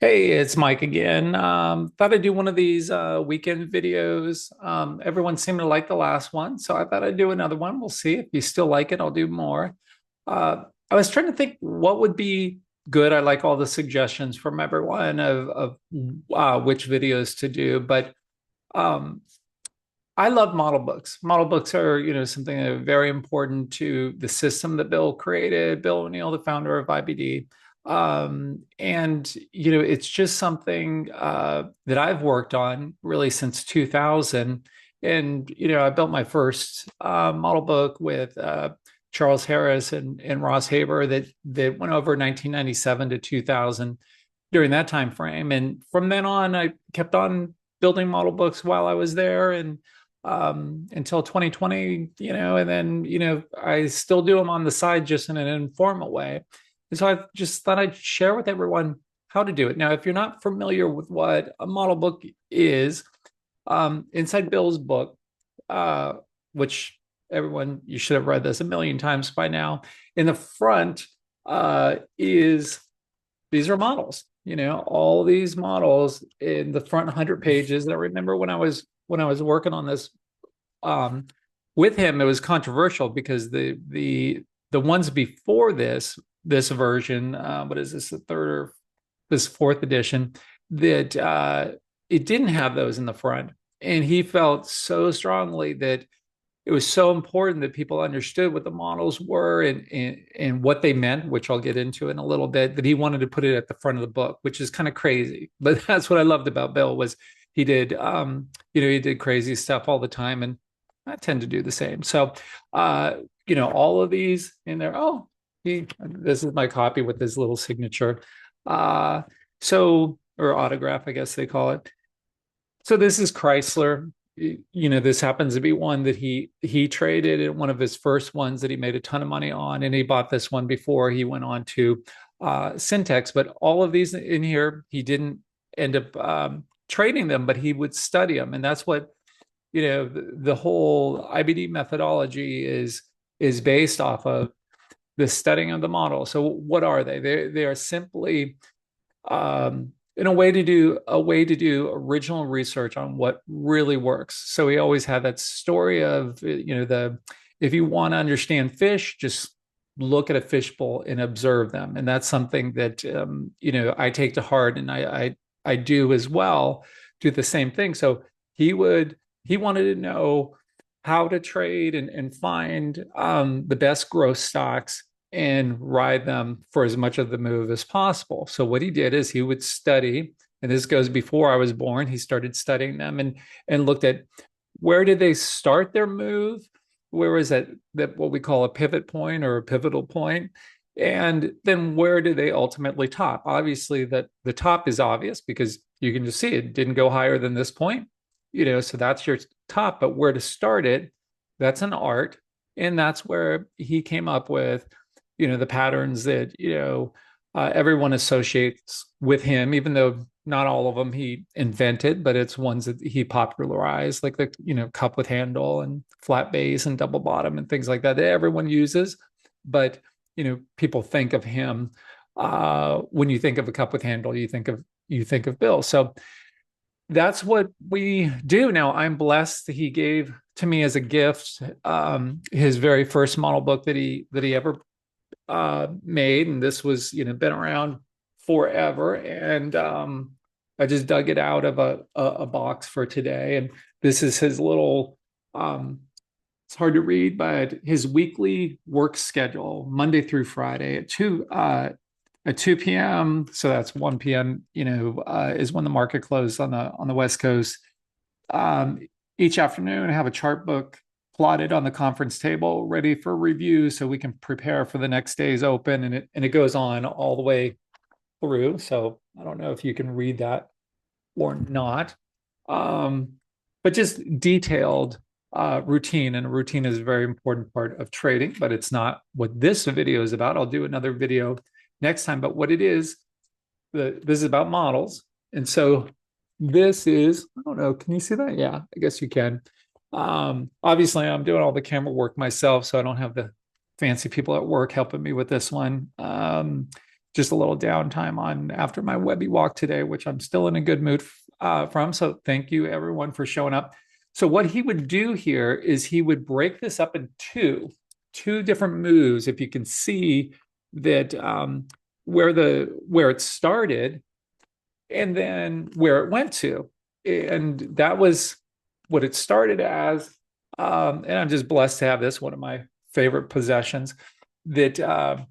Hey, it's Mike again. Thought I'd do one of these weekend videos. Everyone seemed to like the last one, so I thought I'd do another one. We'll see if you still like it. I'll do more. I was trying to think what would be good. I like all the suggestions from everyone of which videos to do, but um, I love model books. Model books are, something that are very important to the system that Bill created. Bill O'Neill, the founder of IBD. And it's just something that I've worked on really since 2000. And I built my first model book with Charles Harris and Ross Haber that went over 1997 to 2000 during that time frame. And from then on, I kept on building model books while I was there, and until 2020, and then, I still do them on the side just in an informal way. And so I just thought I'd share with everyone how to do it. Now, if you're not familiar with what a model book is, inside Bill's book, uh, which everyone, you should have read this a million times by now, in the front is these are models, all these models in the front 100 pages. And I remember when I was working on this um, with him, it was controversial because the ones before this version, what is this, the third or this fourth edition, that it didn't have those in the front, and he felt so strongly that it was so important that people understood what the models were and what they meant, which I'll get into in a little bit, that he wanted to put it at the front of the book, which is kind of crazy. But that's what I loved about Bill was he did he did crazy stuff all the time, and I tend to do the same. So all of these in there. Oh, this is my copy with his little signature. Uh or autograph, I guess they call it. So this is Chrysler. This happens to be one that he traded, and one of his first ones that he made a ton of money on, and he bought this one before he went on to Syntex. But all of these in here, he didn't end up trading them, but he would study them, and that's what the whole IBD methodology is based off of, the studying of the model. So what are they? They are simply in a way to do original research on what really works. So we always had that story of the if you want to understand fish, just look at a fishbowl and observe them, and that's something that I take to heart, and I do as well. Do the same thing. So he wanted to know how to trade and find the best growth stocks and ride them for as much of the move as possible. So what he did is he would study, and this goes before I was born. He started studying them and looked at where did they start their move, where was that what we call a pivot point or a pivotal point, and then where do they ultimately top? Obviously, that the top is obvious because you can just see it didn't go higher than this point, so that's your top. But where to start it, that's an art, and that's where he came up with the patterns that everyone associates with him, even though not all of them he invented, but it's ones that he popularized, like the cup with handle and flat base and double bottom and things like that everyone uses. But people think of him, when you think of a cup with handle, you think of Bill. So that's what we do. Now, I'm blessed that he gave to me as a gift his very first model book that he ever made, and this was been around forever, and I just dug it out of a box for today. And this is his little it's hard to read, but his weekly work schedule, Monday through Friday at 2 p.m. So that's 1 p.m. Is when the market closed on the West Coast. Each afternoon, I have a chart book plotted on the conference table, ready for review, so we can prepare for the next day's open, and it goes on all the way through. So I don't know if you can read that or not, but just detailed routine, and a routine is a very important part of trading. But it's not what this video is about. I'll do another video next time. But what it is, this is about models, and so this is, I don't know, can you see that? Yeah, I guess you can. Obviously, I'm doing all the camera work myself, so I don't have the fancy people at work helping me with this one. just a little downtime on after my Webby walk today, which I'm still in a good mood from. So thank you everyone for showing up. So what he would do here is he would break this up in two different moves. If you can see that where it started and then where it went to, and that was what it started as. And I'm just blessed to have this, one of my favorite possessions. That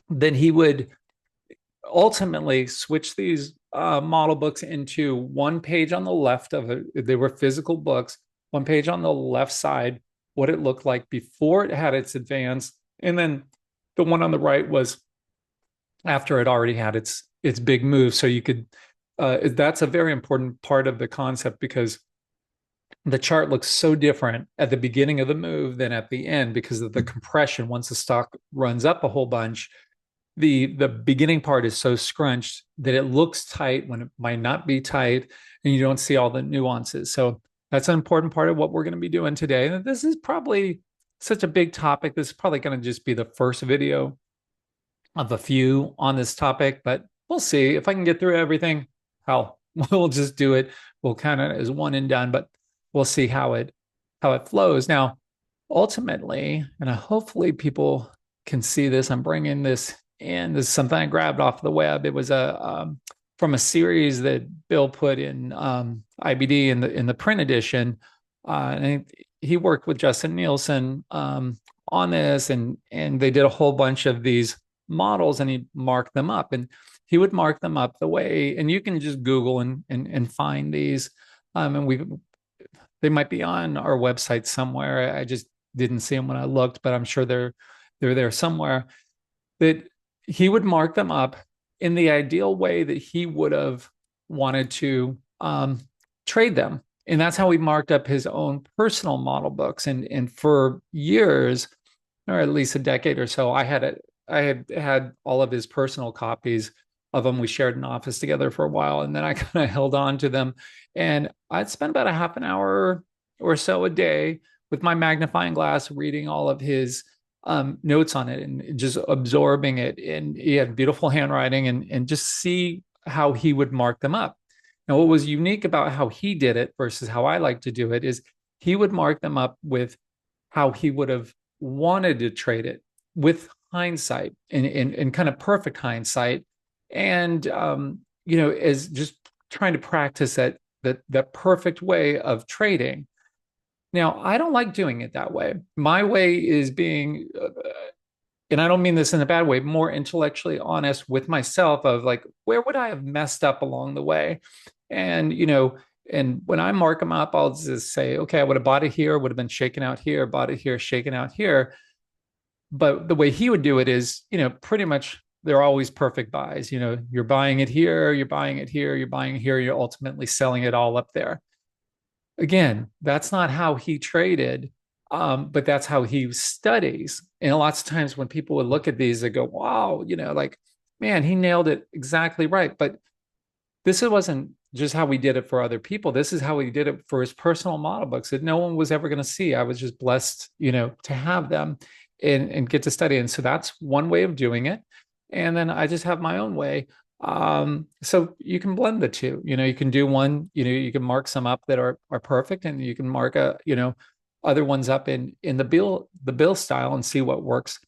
then he would ultimately switch these model books into one page on the left of it. They were physical books, one page on the left side, what it looked like before it had its advance. And then the one on the right was after it already had its big move. So you could, that's a very important part of the concept, because the chart looks so different at the beginning of the move than at the end because of the compression. Once the stock runs up a whole bunch, the beginning part is so scrunched that it looks tight when it might not be tight, and you don't see all the nuances. So that's an important part of what we're going to be doing today. And this is probably such a big topic. This is probably going to just be the first video of a few on this topic, but we'll see if I can get through everything. Hell, we'll just do it. We'll kind of as one and done, but we'll see how it flows. Now, ultimately, and hopefully people can see this, I'm bringing this in. This is something I grabbed off the web. It was from a series that Bill put in IBD in the print edition. And he worked with Justin Nielsen on this, and they did a whole bunch of these models, and he marked them up, and he would mark them up the way, and you can just Google and find these, and they might be on our website somewhere. I just didn't see them when I looked, but I'm sure they're there somewhere. That he would mark them up in the ideal way that he would have wanted to trade them. And that's how he marked up his own personal model books. And for years, or at least a decade or so, I had all of his personal copies of them. We shared an office together for a while, and then I kind of held on to them. And I'd spend about a half an hour or so a day with my magnifying glass reading all of his notes on it and just absorbing it. And he had beautiful handwriting, and just see how he would mark them up. Now, what was unique about how he did it versus how I like to do it is he would mark them up with how he would have wanted to trade it, with hindsight and kind of perfect hindsight. And, as just trying to practice that perfect way of trading. Now, I don't like doing it that way. My way is being, and I don't mean this in a bad way, more intellectually honest with myself of like, where would I have messed up along the way? And, and when I mark them up, I'll just say, okay, I would have bought it here, would have been shaken out here, bought it here, shaken out here. But the way he would do it is, pretty much they're always perfect buys. You're buying it here, you're buying it here, you're buying it here, you're ultimately selling it all up there. Again, that's not how he traded, but that's how he studies. And lots of times when people would look at these, they go, wow, like, man, he nailed it exactly right. But this wasn't just how we did it for other people. This is how he did it for his personal model books that no one was ever going to see. I was just blessed, to have them and get to study. And so that's one way of doing it. And then I just have my own way. So you can blend the two. You can do one, you can mark some up that are perfect, and you can mark other ones up in the bill style and see what works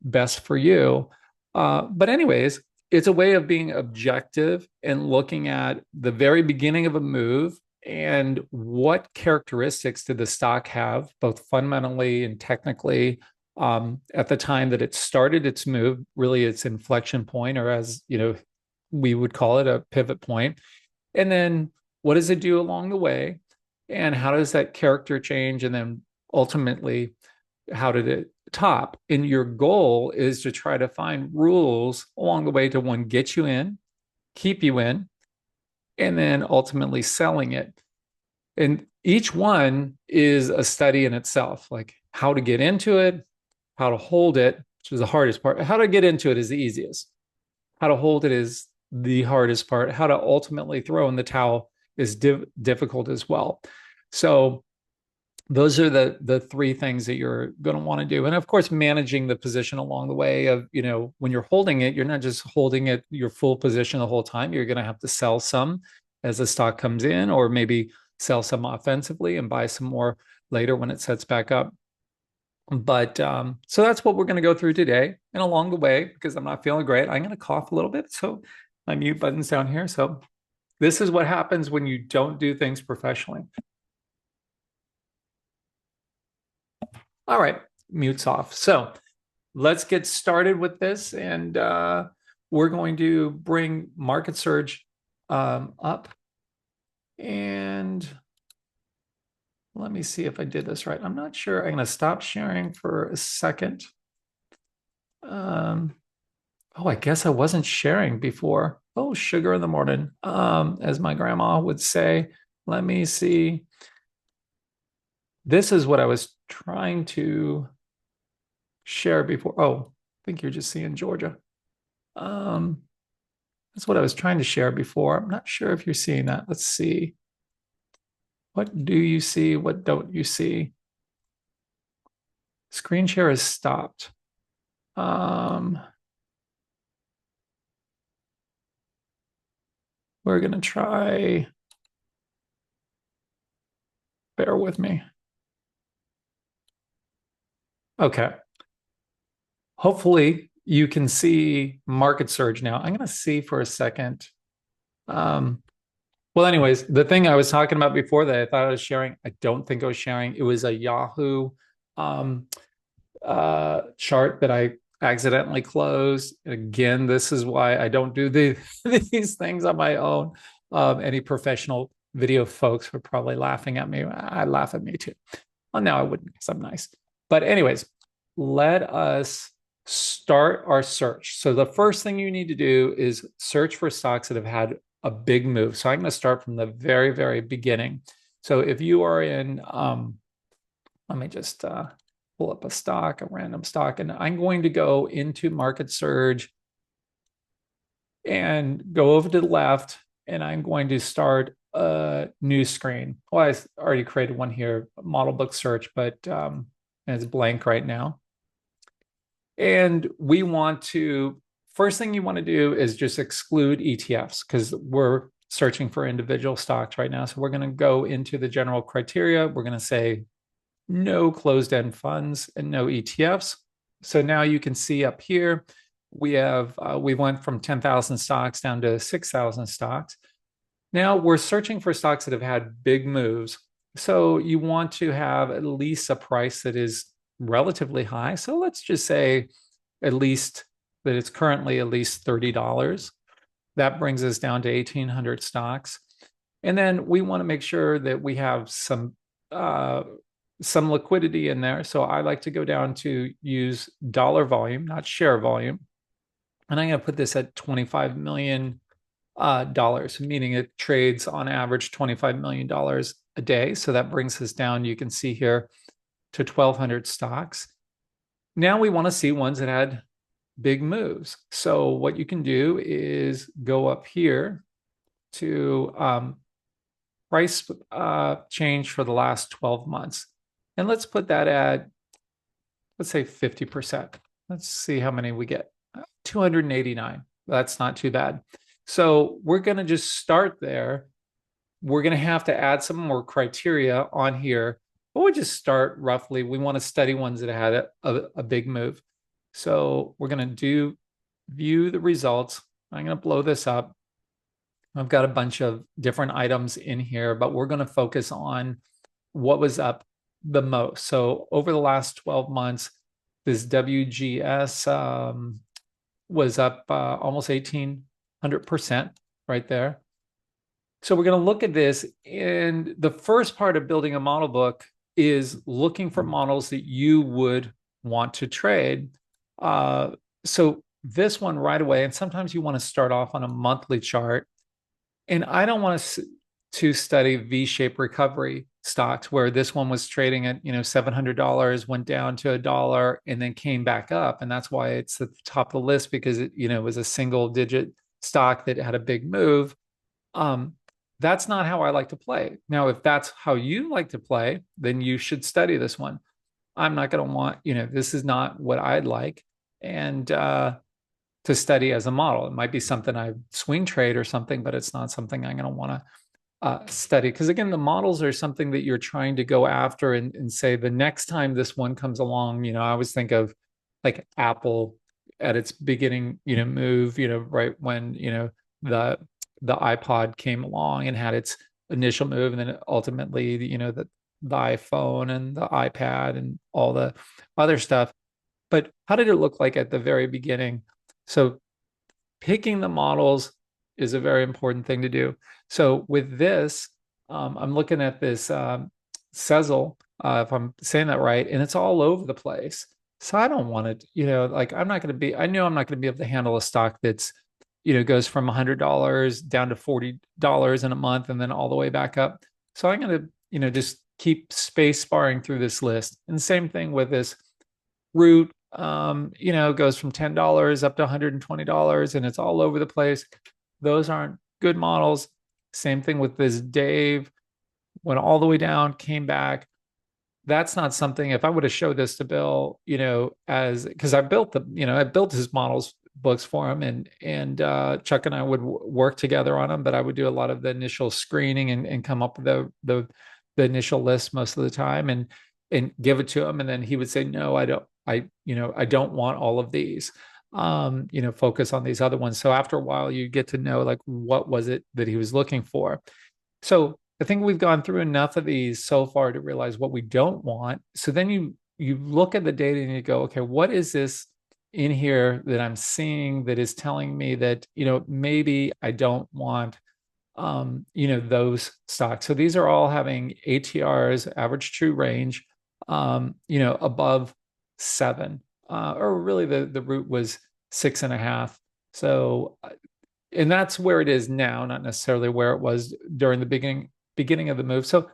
best for you. But anyways, it's a way of being objective and looking at the very beginning of a move and what characteristics did the stock have, both fundamentally and technically, at the time that it started its move, really its inflection point, or as we would call it, a pivot point. And then what does it do along the way? And how does that character change? And then ultimately, how did it top? And your goal is to try to find rules along the way to, one, get you in, keep you in, and then ultimately selling it. And each one is a study in itself, like how to get into it, how to hold it, which is the hardest part. How to get into it is the easiest. How to hold it is the hardest part. How to ultimately throw in the towel is difficult as well. So those are the three things that you're going to want to do. And of course, managing the position along the way of, when you're holding it, you're not just holding it your full position the whole time. You're going to have to sell some as the stock comes in, or maybe sell some offensively and buy some more later when it sets back up. But so that's what we're going to go through today. And along the way, because I'm not feeling great, I'm going to cough a little bit. So my mute button's down here. So this is what happens when you don't do things professionally. All right, mute's off. So let's get started with this. And we're going to bring Market Surge up. And let me see if I did this right. I'm not sure. I'm going to stop sharing for a second. Oh, I guess I wasn't sharing before. Oh, sugar in the morning, as my grandma would say. Let me see. This is what I was trying to share before. Oh, I think you're just seeing Georgia. That's what I was trying to share before. I'm not sure if you're seeing that. Let's see. What do you see? What don't you see? Screen share is stopped. We're going to try. Bear with me. Okay. Hopefully you can see Market Surge now. I'm going to see for a second. Well, anyways, the thing I was talking about before that I thought I was sharing, I don't think I was sharing. It was a Yahoo chart that I accidentally closed. Again, this is why I don't do these things on my own. Any professional video folks were probably laughing at me. I laugh at me too. Well, no, I wouldn't because I'm nice. But anyways, let us start our search. So the first thing you need to do is search for stocks that have had a big move. So I'm going to start from the very, very beginning. So if you are in, let me just pull up a stock, a random stock, and I'm going to go into Market Surge and go over to the left, and I'm going to start a new screen. Well, I already created one here, model book search, but it's blank right now. And we want to, first thing you want to do is just exclude ETFs because we're searching for individual stocks right now. So we're going to go into the general criteria. We're going to say no closed-end funds and no ETFs. So now you can see up here, we went from 10,000 stocks down to 6,000 stocks. Now we're searching for stocks that have had big moves. So you want to have at least a price that is relatively high. So let's just say at least that it's currently at least $30. That brings us down to 1,800 stocks. And then we want to make sure that we have some liquidity in there. So I like to go down to use dollar volume, not share volume. And I'm going to put this at $25 million, meaning it trades on average $25 million a day. So that brings us down, you can see here, to 1,200 stocks. Now we want to see ones that had big moves. So what you can do is go up here to price change for the last 12 months. And let's put that at, let's say 50%. Let's see how many we get. 289. That's not too bad. So we're going to just start there. We're going to have to add some more criteria on here. But we'll just start roughly. We want to study ones that had a big move. So we're going to view the results. I'm going to blow this up. I've got a bunch of different items in here, but we're going to focus on what was up the most. So over the last 12 months, this WGS was up almost 1,800% right there. So we're going to look at this. And the first part of building a model book is looking for models that you would want to trade. So this one right away, and sometimes you want to start off on a monthly chart. And I don't want to study V-shaped recovery stocks where this one was trading at $700, went down to $1, and then came back up. And that's why it's at the top of the list, because it was a single digit stock that had a big move. That's not how I like to play. Now, if that's how you like to play, then you should study this one. I'm not going to want, this is not what I'd like. And to study as a model, it might be something I swing trade or something, but it's not something I'm going to want to study. Because again, the models are something that you're trying to go after and say the next time this one comes along, I always think of like Apple at its beginning, move, right when, the the iPod came along and had its initial move, and then ultimately, the iPhone and the iPad and all the other stuff. But how did it look like at the very beginning? So picking the models is a very important thing to do. So with this, I'm looking at this Sezzle, if I'm saying that right, and it's all over the place. So I don't want it, like I know I'm not going to be able to handle a stock that's, goes from $100 down to $40 in a month and then all the way back up. So I'm going to, just keep space sparring through this list. And same thing with this root, goes from $10 up to $120 and it's all over the place. Those aren't good models. Same thing with this Dave, went all the way down, came back. That's not something, if I would have showed this to Bill, as because I built his models books for him, and Chuck and I would work together on them, but I would do a lot of the initial screening and come up with the initial list most of the time and give it to him, and then he would say, no, I don't want all of these. Focus on these other ones. So after a while, you get to know like what was it that he was looking for. So I think we've gone through enough of these so far to realize what we don't want. So then you look at the data and you go, okay, what is this in here that I'm seeing that is telling me that, maybe I don't want those stocks. So these are all having ATRs, average true range, above 7, or really the root was 6.5. So, and that's where it is now, not necessarily where it was during the beginning of the move. So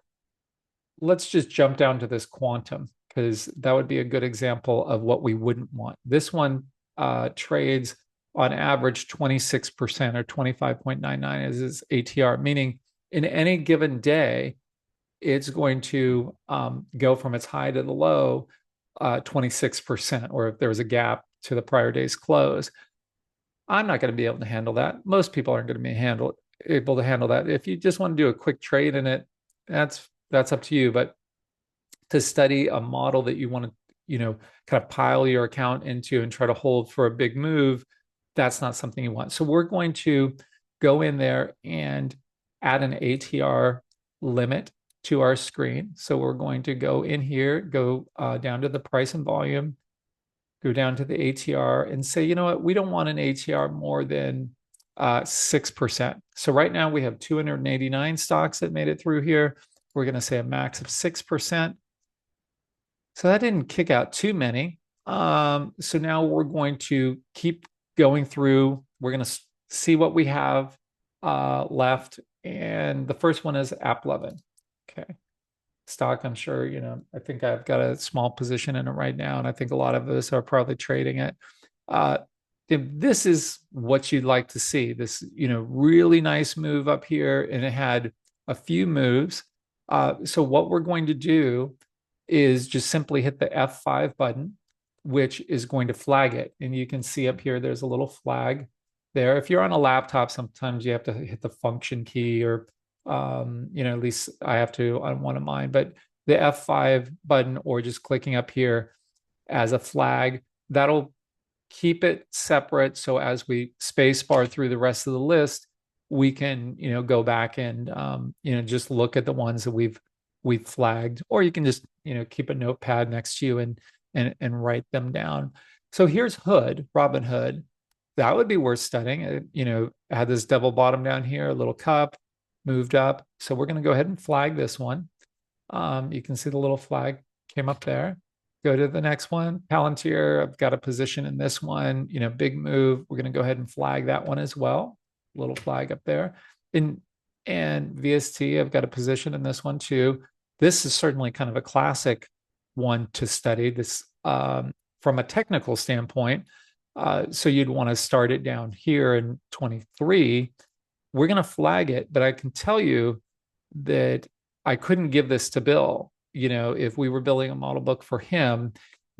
let's just jump down to this quantum, because that would be a good example of what we wouldn't want. This one trades on average 26% or 25.99 as its ATR, meaning in any given day, it's going to go from its high to the low 26%, or if there was a gap to the prior day's close. I'm not going to be able to handle that. Most people aren't going to be able to handle that. If you just want to do a quick trade in it, that's up to you. But to study a model that you want to, kind of pile your account into and try to hold for a big move, that's not something you want. So we're going to go in there and add an ATR limit to our screen. So we're going to go in here, go down to the price and volume, go down to the ATR and say, you know what, we don't want an ATR more than 6%. So right now we have 289 stocks that made it through here. We're going to say a max of 6%. So that didn't kick out too many. So now we're going to keep going through. We're going to see what we have left. And the first one is AppLovin. Okay. Stock, I'm sure, I think I've got a small position in it right now. And I think a lot of us are probably trading it. This is what you'd like to see. This, really nice move up here. And it had a few moves. So what we're going to do is just simply hit the F5 button, which is going to flag it. And you can see up here, there's a little flag there. If you're on a laptop, sometimes you have to hit the function key, or, at least I have to on one of mine, but the F5 button, or just clicking up here as a flag, that'll keep it separate. So as we space bar through the rest of the list, we can, go back and, just look at the ones that we've flagged, or you can just, keep a notepad next to you and write them down. So here's Hood, Robinhood. That would be worth studying. It had this double bottom down here, a little cup, moved up. So we're going to go ahead and flag this one. You can see the little flag came up there. Go to the next one, Palantir. I've got a position in this one, big move. We're going to go ahead and flag that one as well. Little flag up there. And VST, I've got a position in this one too. This is certainly kind of a classic one to study this from a technical standpoint. So you'd want to start it down here in 23 we're going to flag it, but I can tell you that I couldn't give this to Bill, if we were building a model book for him,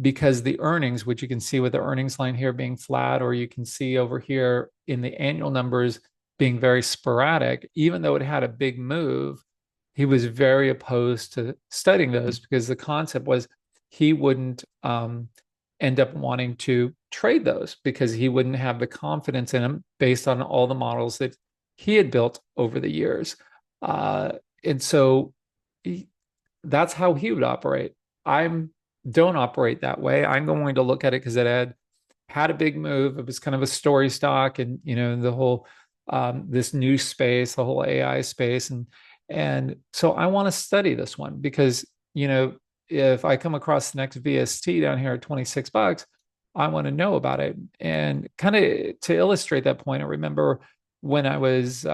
because the earnings, which you can see with the earnings line here being flat, or you can see over here in the annual numbers being very sporadic, even though it had a big move, he was very opposed to studying those because the concept was he wouldn't end up wanting to trade those because he wouldn't have the confidence in them based on all the models that he had built over the years. And so that's how he would operate. I don't operate that way. I'm going to look at it because it had a big move. It was kind of a story stock, and the whole this new space, the whole AI space, and so I want to study this one because if I come across the next VST down here at $26, I want to know about it. And kind of to illustrate that point, I remember when I was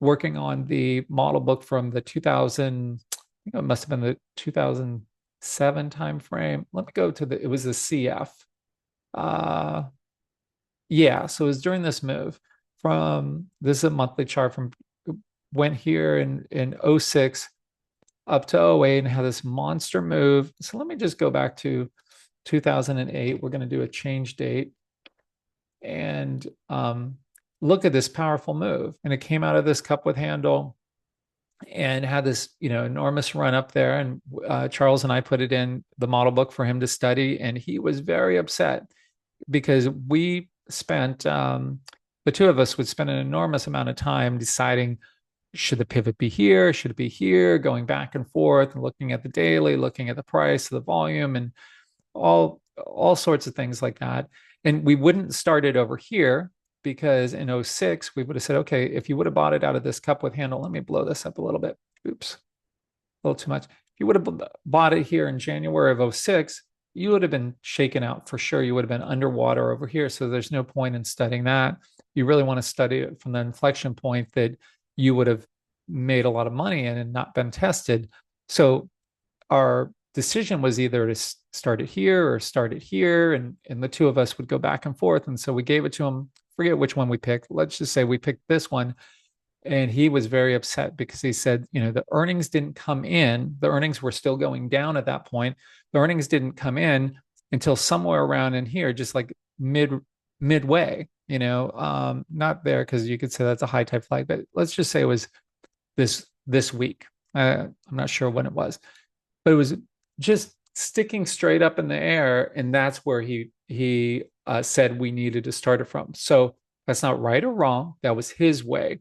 working on the model book from the 2000, I think it must have been the 2007 time frame. Let me go to it was the CF. Yeah, so it was during this move from, this is a monthly chart from, went here in 06 up to 08 and had this monster move. So let me just go back to 2008. We're going to do a change date and look at this powerful move. And it came out of this cup with handle and had this enormous run up there. And Charles and I put it in the model book for him to study, and he was very upset because we spent the two of us would spend an enormous amount of time deciding, should the pivot be here, should it be here, going back and forth and looking at the daily, looking at the price, the volume, and all sorts of things like that. And we wouldn't start it over here because in 06, we would have said, okay, if you would have bought it out of this cup with handle, let me blow this up a little bit. Oops, a little too much. If you would have bought it here in January of 06, you would have been shaken out for sure. You would have been underwater over here. So there's no point in studying that. You really want to study it from the inflection point that you would have made a lot of money in and not been tested. So our decision was either to start it here or start it here. And the two of us would go back and forth. And so we gave it to him, forget which one we picked. Let's just say we picked this one. And he was very upset because he said, the earnings didn't come in. The earnings were still going down at that point. The earnings didn't come in until somewhere around in here, just like midway, not there because you could say that's a high type flag, but let's just say it was this week. I'm not sure when it was, but it was just sticking straight up in the air, and that's where he said we needed to start it from. So that's not right or wrong. That was his way.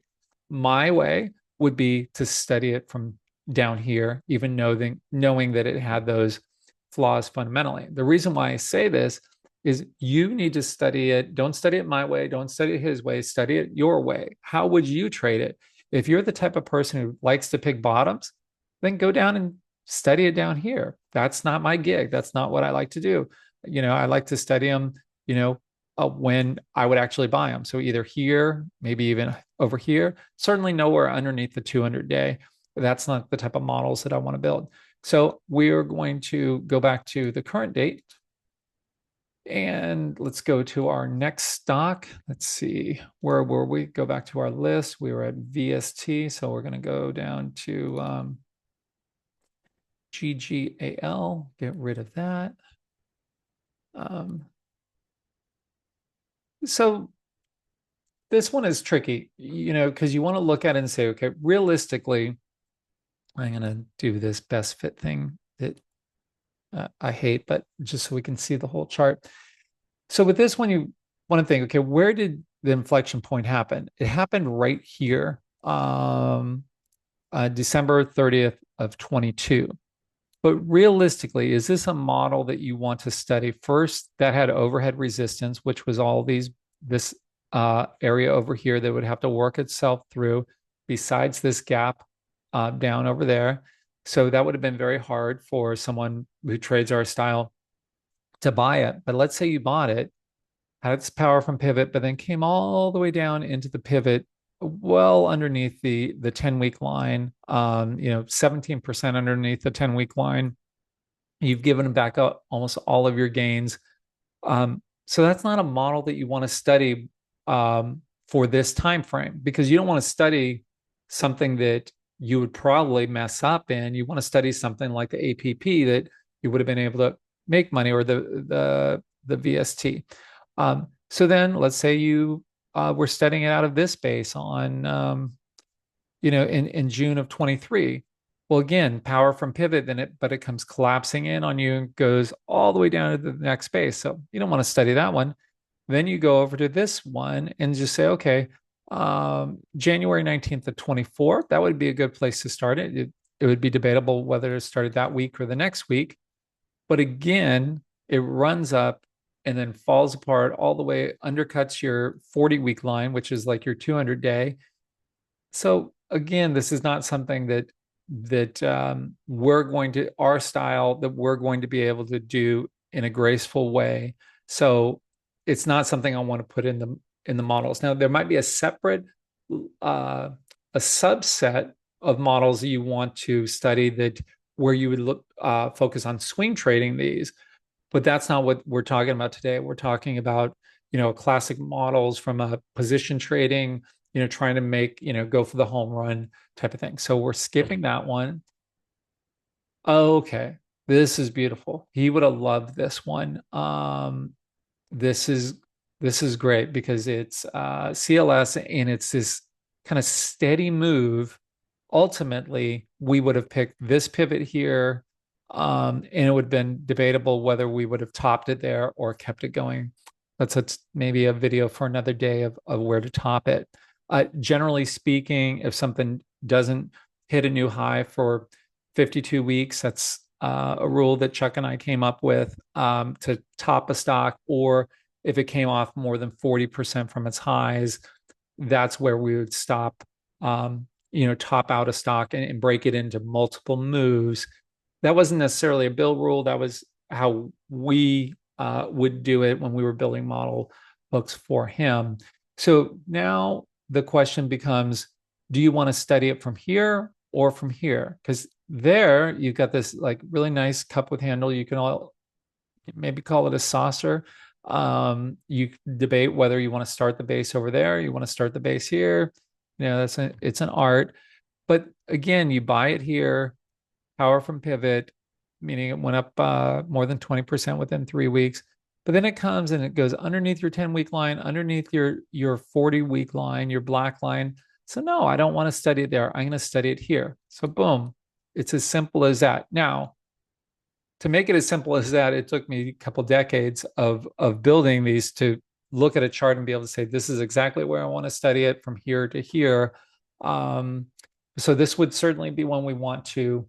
My way would be to study it from down here, even knowing that it had those flaws fundamentally. The reason why I say this is you need to study it. Don't study it my way. Don't study it his way. Study it your way. How would you trade it? If you're the type of person who likes to pick bottoms, then go down and study it down here. That's not my gig. That's not what I like to do. I like to study them, when I would actually buy them. So either here, maybe even over here, certainly nowhere underneath the 200-day. That's not the type of models that I want to build. So we are going to go back to the current date. And let's go to our next stock. Let's see, where were we? Go back to our list. We were at VST. So we're going to go down to GGAL, get rid of that. So this one is tricky, because you want to look at it and say, okay, realistically, I'm going to do this best fit thing that I hate, but just so we can see the whole chart. So with this one, you want to think, okay, where did the inflection point happen? It happened right here, December 30th of 22. But realistically, is this a model that you want to study first that had overhead resistance, which was all this area over here that would have to work itself through besides this gap down over there? So that would have been very hard for someone who trades our style to buy it. But let's say you bought it, had its power from pivot, but then came all the way down into the pivot, well underneath the 10-week line, 17% underneath the 10-week line. You've given back up almost all of your gains. So that's not a model that you want to study for this time frame, because you don't want to study something that you would probably mess up in. You want to study something like the APP that you would have been able to make money, or the VST. So then let's say you were studying it out of this base on in June of 23. Well, again, power from pivot, but it comes collapsing in on you and goes all the way down to the next base. So you don't want to study that one. Then you go over to this one and just say, okay, January 19th of 24, that would be a good place to start it. It would be debatable whether it started that week or the next week. But again, it runs up and then falls apart all the way, undercuts your 40-week line, which is like your 200-day. So again, this is not something that we're going to, our style, that we're going to be able to do in a graceful way. So it's not something I want to put in the models. Now, there might be a separate a subset of models that you want to study, that where you would look focus on swing trading these, but that's not what we're talking about today. We're talking about classic models from a position trading, trying to make, go for the home run type of thing. So we're skipping that one. Okay, this is beautiful. He would have loved this one. This is great because it's CLS, and it's this kind of steady move. Ultimately, we would have picked this pivot here, and it would have been debatable whether we would have topped it there or kept it going. That's maybe a video for another day of where to top it. Generally speaking, if something doesn't hit a new high for 52 weeks, that's a rule that Chuck and I came up with to top a stock, or if it came off more than 40% from its highs, that's where we would stop, top out a stock and break it into multiple moves. That wasn't necessarily a Bill rule. That was how we would do it when we were building model books for him. So now the question becomes, do you want to study it from here or from here? Because there you've got this like really nice cup with handle. You can maybe call it a saucer. You debate whether you want to start the base over there, you want to start the base here. It's an art. But again, you buy it here, power from pivot, meaning it went up more than 20% within 3 weeks. But then it comes and it goes underneath your 10-week line, underneath your 40-week line, your black line. So no, I don't want to study it there. I'm going to study it here. So boom, it's as simple as that. Now, to make it as simple as that, it took me a couple decades of building these to look at a chart and be able to say, this is exactly where I want to study it from here to here. So this would certainly be one we want to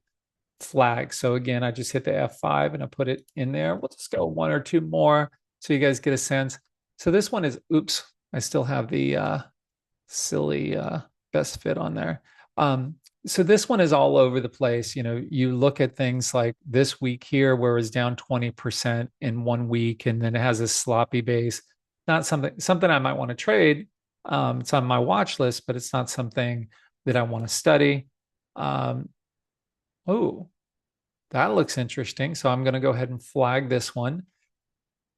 flag. So again, I just hit the F5 and I put it in there. We'll just go one or two more so you guys get a sense. So this one is, oops, I still have the silly best fit on there. So this one is all over the place. You look at things like this week here, where it's down 20% in 1 week, and then it has a sloppy base. Not something I might want to trade. It's on my watch list, but it's not something that I want to study. Oh, that looks interesting. So I'm going to go ahead and flag this one.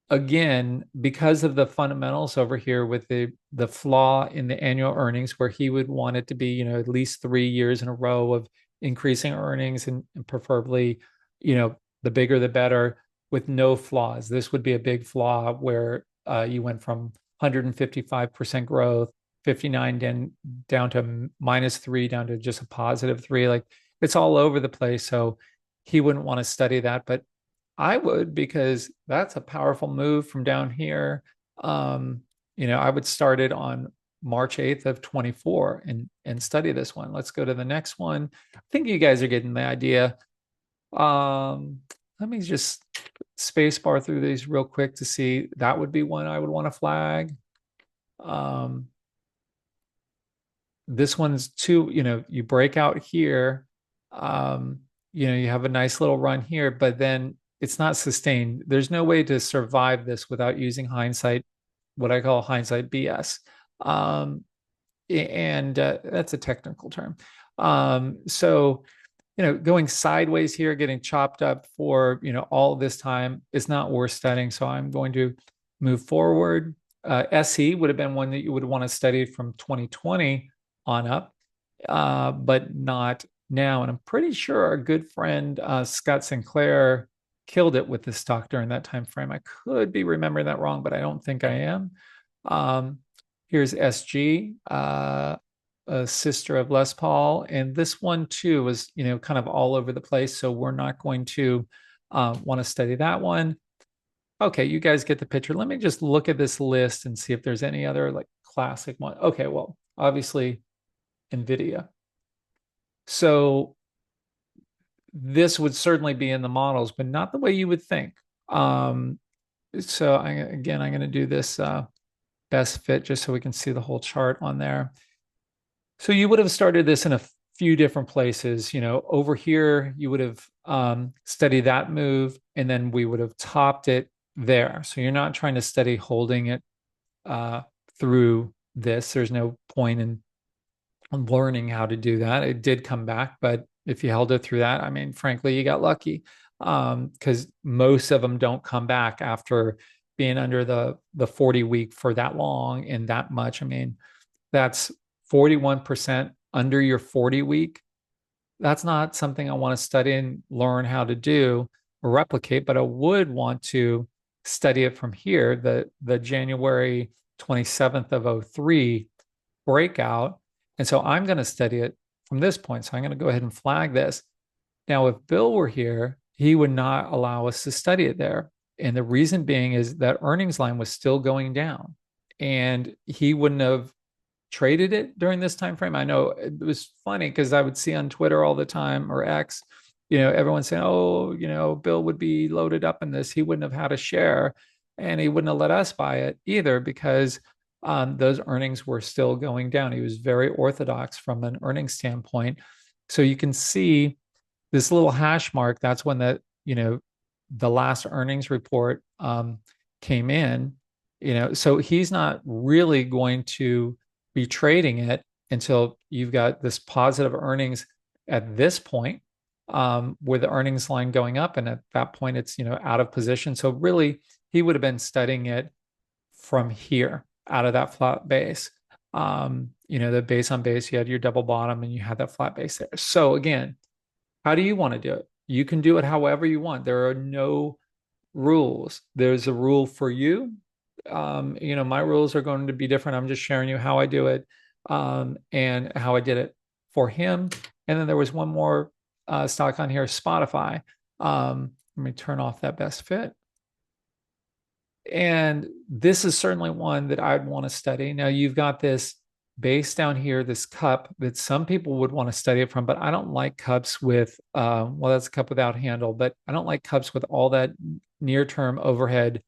Again, because of the fundamentals over here with the flaw in the annual earnings, where he would want it to be, at least 3 years in a row of increasing earnings, and preferably, the bigger the better, with no flaws. This would be a big flaw where you went from 155% growth, 59 down to -3, down to just a +3. Like, it's all over the place. So he wouldn't want to study that, but I would, because that's a powerful move from down here. I would start it on March 8th of 24 and study this one. Let's go to the next one. I think you guys are getting the idea. Let me just space bar through these real quick to see. That would be one I would want to flag. This one's too, you break out here. You have a nice little run here, but then it's not sustained. There's no way to survive this without using hindsight, what I call hindsight BS. And that's a technical term. So, going sideways here, getting chopped up for, all this time is not worth studying. So I'm going to move forward. SE would have been one that you would want to study from 2020 on up, but not now. And I'm pretty sure our good friend Scott Sinclair killed it with this stock during that time frame. I could be remembering that wrong, but I don't think I am. Here's SG, a sister of Les Paul, and this one too was, kind of all over the place. So we're not going to want to study that one. Okay, you guys get the picture. Let me just look at this list and see if there's any other like classic one. Okay, well, obviously NVIDIA. So this would certainly be in the models, but not the way you would think. So I'm going to do this best fit just so we can see the whole chart on there. So you would have started this in a few different places. Over here, you would have studied that move, and then we would have topped it there. So you're not trying to study holding it through this. There's no point in learning how to do that. It did come back, but if you held it through that, I mean, frankly, you got lucky, because most of them don't come back after being under the 40 week for that long and that much. I mean, that's 41% under your 40 week. That's not something I want to study and learn how to do or replicate, but I would want to study it from here, the January 27th of 03 breakout. And so I'm going to study it from this point. So I'm going to go ahead and flag this. Now, if Bill were here, he would not allow us to study it there. And the reason being is that earnings line was still going down, and he wouldn't have traded it during this time frame. I know it was funny because I would see on Twitter all the time, or X, everyone saying, oh, Bill would be loaded up in this. He wouldn't have had a share, and he wouldn't have let us buy it either because those earnings were still going down. He was very orthodox from an earnings standpoint. So you can see this little hash mark. That's when the last earnings report came in. So he's not really going to be trading it until you've got this positive earnings at this point, with the earnings line going up, and at that point it's out of position. So really he would have been studying it from here, out of that flat base. The base on base, you had your double bottom and you had that flat base there. So again, how do you want to do it? You can do it however you want. There are no rules. There's a rule for you. My rules are going to be different. I'm just sharing you how I do it, and how I did it for him. And then there was one more stock on here, Spotify. Let me turn off that best fit. And this is certainly one that I'd want to study. Now you've got this base down here, this cup that some people would want to study it from, but I don't like cups with, that's a cup without handle, but I don't like cups with all that near-term overhead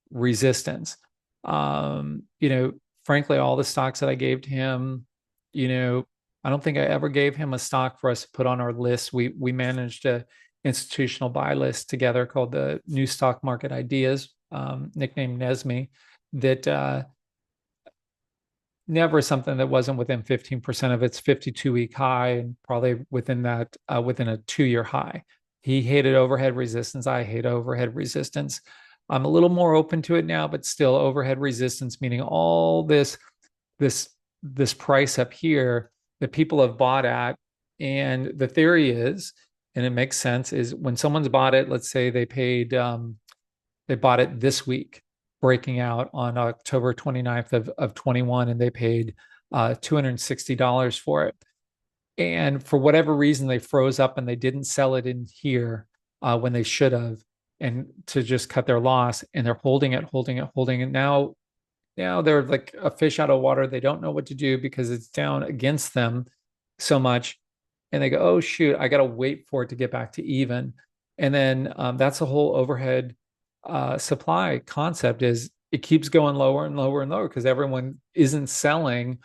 resistance. Frankly, all the stocks that I gave to him, I don't think I ever gave him a stock for us to put on our list. We managed a institutional buy list together called the New Stock Market Ideas, nicknamed Nesme, that never something that wasn't within 15% of its 52-week high, and probably within that, within a 2-year high. He hated overhead resistance. I hate overhead resistance. I'm a little more open to it now, but still overhead resistance, meaning all this price up here that people have bought at. And the theory is, and it makes sense, is when someone's bought it, let's say they paid, they bought it this week, breaking out on October 29th of 21, and they paid $260 for it. And for whatever reason, they froze up and they didn't sell it in here when they should have, and to just cut their loss, and they're holding it. And now they're like a fish out of water. They don't know what to do because it's down against them so much. And they go, oh, shoot, I got to wait for it to get back to even. And then that's the whole overhead supply concept, is it keeps going lower and lower and lower because everyone isn't selling.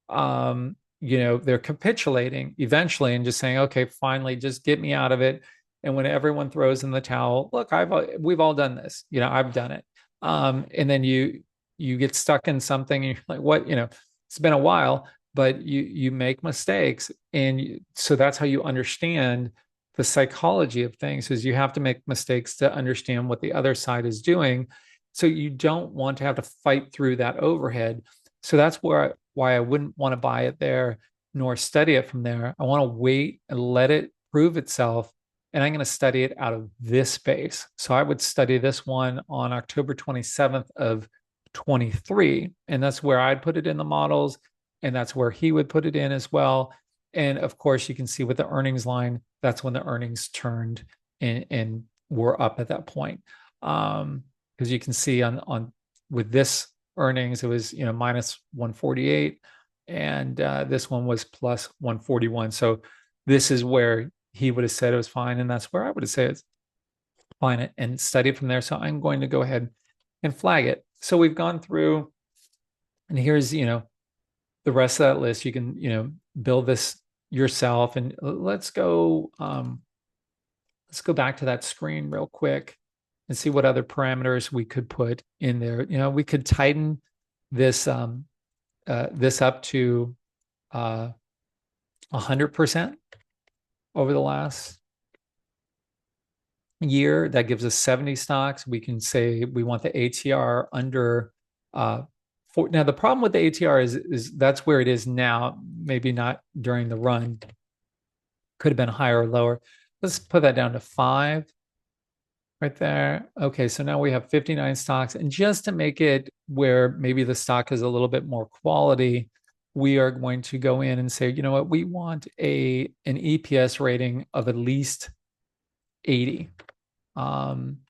They're capitulating eventually and just saying, okay, finally, just get me out of it. And when everyone throws in the towel, look, we've all done this. I've done it. And then you get stuck in something and you're like, what? It's been a while, but you make mistakes. And so that's how you understand the psychology of things, is you have to make mistakes to understand what the other side is doing. So you don't want to have to fight through that overhead. So that's why I wouldn't want to buy it there nor study it from there. I want to wait and let it prove itself. And I'm going to study it out of this space. So I would study this one on October 27th of 23. And that's where I'd put it in the models. And that's where he would put it in as well. And of course, you can see with the earnings line, that's when the earnings turned and were up at that point. Because you can see on with this earnings, it was minus 148, and this one was plus 141. So this is where he would have said it was fine, and that's where I would have said it's fine and study from there. So I'm going to go ahead and flag it. So we've gone through, and here's the rest of that list. You can build this yourself, and let's go back to that screen real quick and see what other parameters we could put in there. We could tighten this this up to 100% over the last year. That gives us 70 stocks. We can say we want the ATR under now the problem with the ATR is that's where it is now, maybe not during the run. Could have been higher or lower. Let's put that down to 5 right there. Okay, so now we have 59 stocks. And just to make it where maybe the stock is a little bit more quality, we are going to go in and say, you know what, we want an EPS rating of at least 80,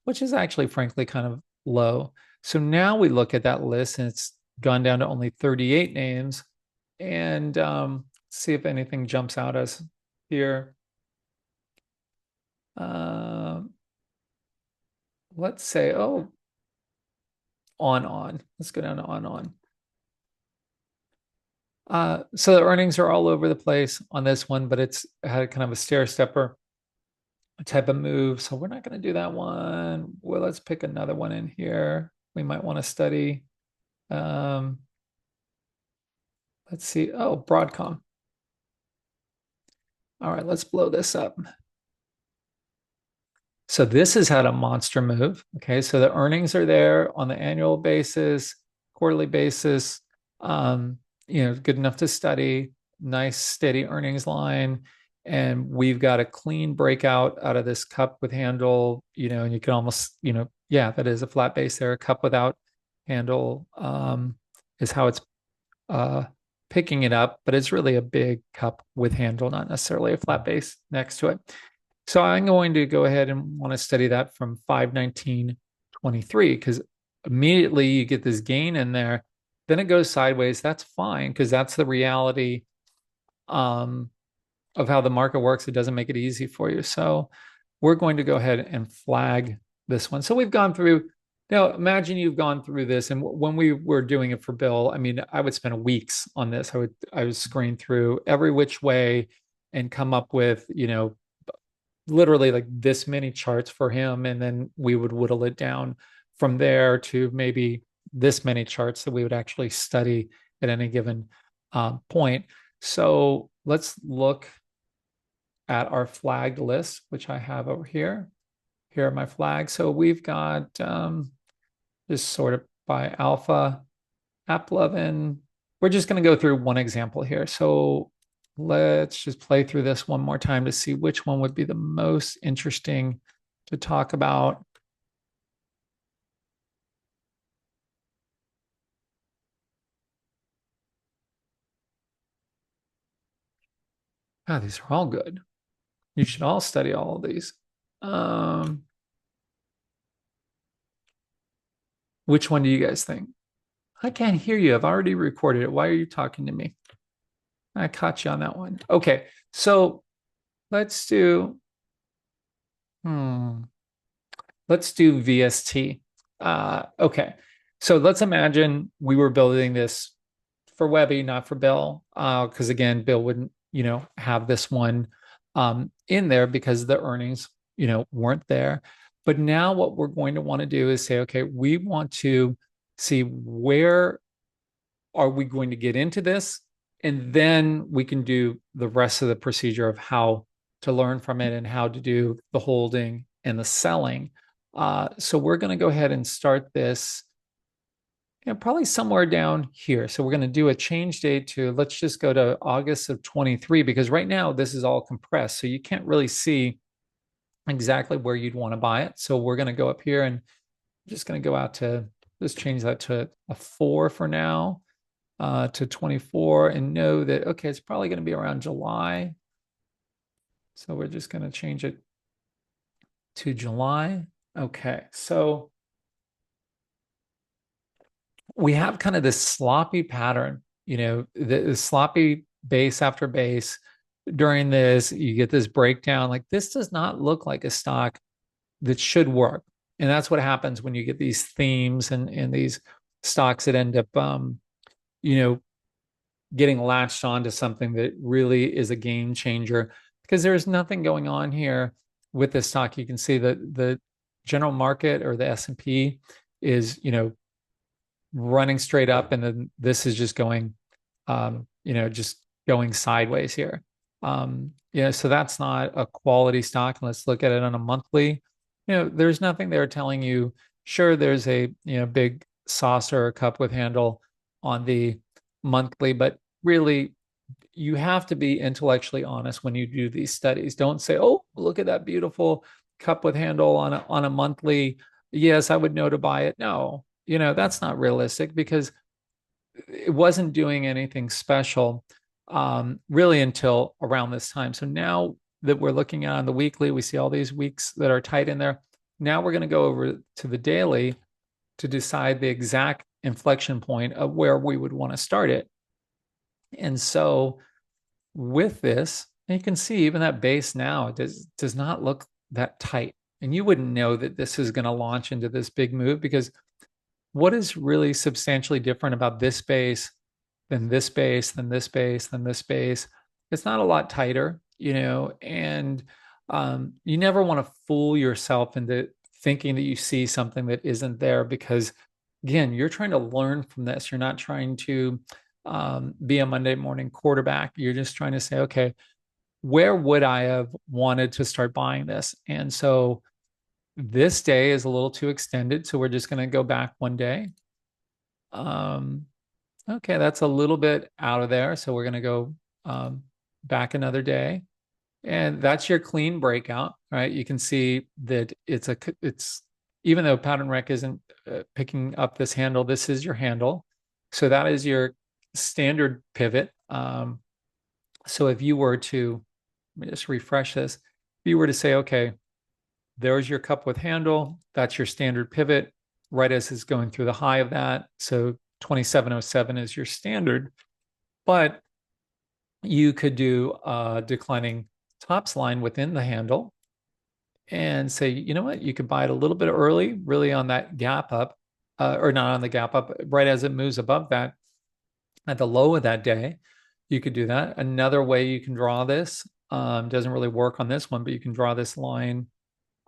which is actually, frankly, kind of low. So now we look at that list and it's gone down to only 38 names. And see if anything jumps out as here. Let's say, on. Let's go down to on. So the earnings are all over the place on this one, but it's had kind of a stair stepper type of move. So we're not going to do that one. Well, let's pick another one in here. We might want to study. Let's see. Oh, Broadcom. All right, let's blow this up. So this has had a monster move. Okay, so the earnings are there on the annual basis, quarterly basis. Good enough to study. Nice steady earnings line, and we've got a clean breakout out of this cup with handle. And you can almost, yeah, that is a flat base there. A cup without handle is how it's picking it up, but it's really a big cup with handle, not necessarily a flat base next to it. So I'm going to go ahead and want to study that from 519.23 because immediately you get this gain in there. Then it goes sideways. That's fine because that's the reality of how the market works. It doesn't make it easy for you. So we're going to go ahead and flag this one. So we've gone through. Now, imagine you've gone through this, and when we were doing it for Bill, I mean, I would spend weeks on this. I would screen through every which way and come up with, literally like this many charts for him, and then we would whittle it down from there to maybe this many charts that we would actually study at any given point. So let's look at our flagged list, which I have over here. Here are my flags. So we've got just sort of by alpha, AppLovin. We're just going to go through one example here. So let's just play through this one more time to see which one would be the most interesting to talk about. These are all good. You should all study all of these. Which one do you guys think? I can't hear you. I've already recorded it. Why are you talking to me? I caught you on that one. Okay, so let's do VST. Okay, so let's imagine we were building this for Webby, not for Bill, because again, Bill wouldn't, have this one in there because the earnings, weren't there. But now what we're going to want to do is say, okay, we want to see where are we going to get into this, and then we can do the rest of the procedure of how to learn from it and how to do the holding and the selling. So we're going to go ahead and start this, probably somewhere down here. So we're going to do a change date to, let's just go to August of 23, because right now this is all compressed. So you can't really see exactly where you'd want to buy it. So we're going to go up here and just going to go out to, just change that to a 4 for now, to 24, and know that, okay, it's probably going to be around July. So we're just going to change it to July. Okay, so we have kind of this sloppy pattern, the sloppy base after base. During this, you get this breakdown. Like, this does not look like a stock that should work. And that's what happens when you get these themes and these stocks that end up, you know, getting latched onto something that really is a game changer, because there's nothing going on here with this stock. You can see that the general market, or the S&P, is, running straight up, and then this is just going, just going sideways here. So that's not a quality stock. Let's look at it on a monthly. There's nothing there telling you, sure, there's a, big saucer or cup with handle on the monthly, but really, you have to be intellectually honest when you do these studies. Don't say, oh, look at that beautiful cup with handle on a monthly. Yes, I would know to buy it. No, that's not realistic, because it wasn't doing anything special, really, until around this time. So now that we're looking at on the weekly, we see all these weeks that are tight in there. Now we're going to go over to the daily to decide the exact inflection point of where we would want to start it. And so with this, you can see even that base now does not look that tight. And you wouldn't know that this is going to launch into this big move, because what is really substantially different about this base than this base, than this base, than this base? It's not a lot tighter, and you never want to fool yourself into thinking that you see something that isn't there, because, again, you're trying to learn from this. You're not trying to be a Monday morning quarterback. You're just trying to say, okay, where would I have wanted to start buying this? And so this day is a little too extended, so we're just going to go back one day. Okay, that's a little bit out of there, so we're going to go back another day, and that's your clean breakout, right? You can see that it's, even though pattern rec isn't picking up this handle, this is your handle, so that is your standard pivot. So if you were to, let me just refresh this. If you were to say, okay, there's your cup with handle, that's your standard pivot, right as it's going through the high of that. So 2707 is your standard, but you could do a declining tops line within the handle and say, you know what, you could buy it a little bit early, really on that gap up, or not on the gap up, right as it moves above that at the low of that day. You could do that. Another way you can draw this, doesn't really work on this one, but you can draw this line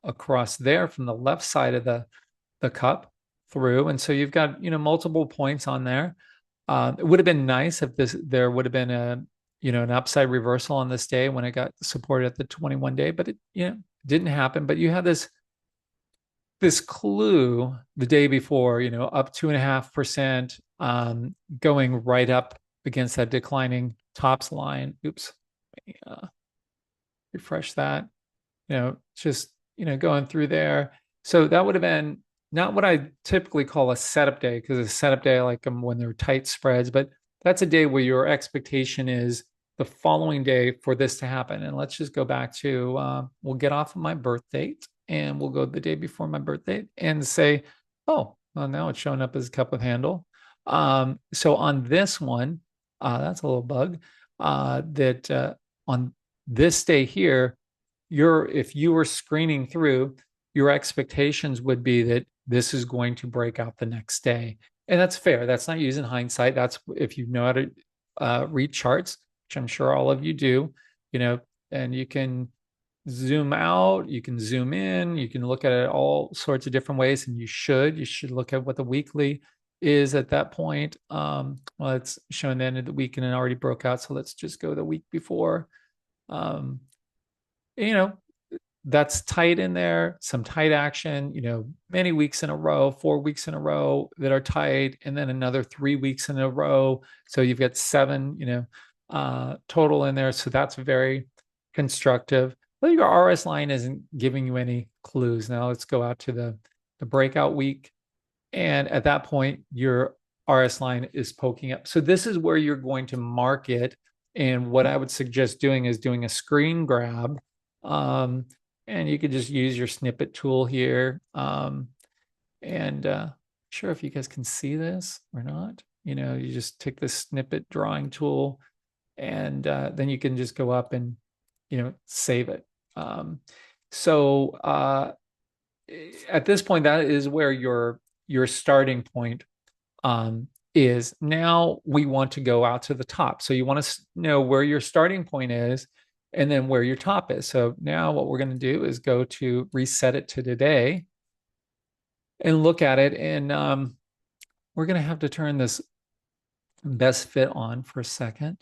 across there from the left side of the cup through. And so you've got, multiple points on there. It would have been nice if there would have been an upside reversal on this day when it got supported at the 21 day, but it, didn't happen. But you had this clue the day before, up 2.5%, going right up against that declining tops line. Oops. Refresh that, just, going through there. So that would have been not what I typically call a setup day, because a setup day, I like them when they're tight spreads, but that's a day where your expectation is the following day for this to happen. And let's just go back to, we'll get off of my birth date, and we'll go the day before my birth date and say, oh, well, now it's showing up as a cup with handle. So on this one, that's a little bug, that on this day here, if you were screening through, your expectations would be that this is going to break out the next day. And that's fair. That's not using hindsight. That's if you know how to read charts, which I'm sure all of you do, and you can zoom out, you can zoom in, you can look at it all sorts of different ways, and you should look at what the weekly is at that point. Well, it's showing the end of the week and it already broke out, so let's just go the week before. You know, that's tight in there, some tight action, many weeks in a row, 4 weeks in a row that are tight, and then another 3 weeks in a row. So you've got seven, total in there. So that's very constructive. But your RS line isn't giving you any clues. Now let's go out to the breakout week. And at that point, your RS line is poking up. So this is where you're going to mark it. And what I would suggest doing is doing a screen grab. And you could just use your snippet tool here. And sure if you guys can see this or not. You just take the snippet drawing tool, and then you can just go up and save it. So at this point, that is where your starting point is. Now we want to go out to the top. So you want to know where your starting point is and then where your top is. So now what we're going to do is go to reset it to today and look at it. And we're going to have to turn this best fit on for a second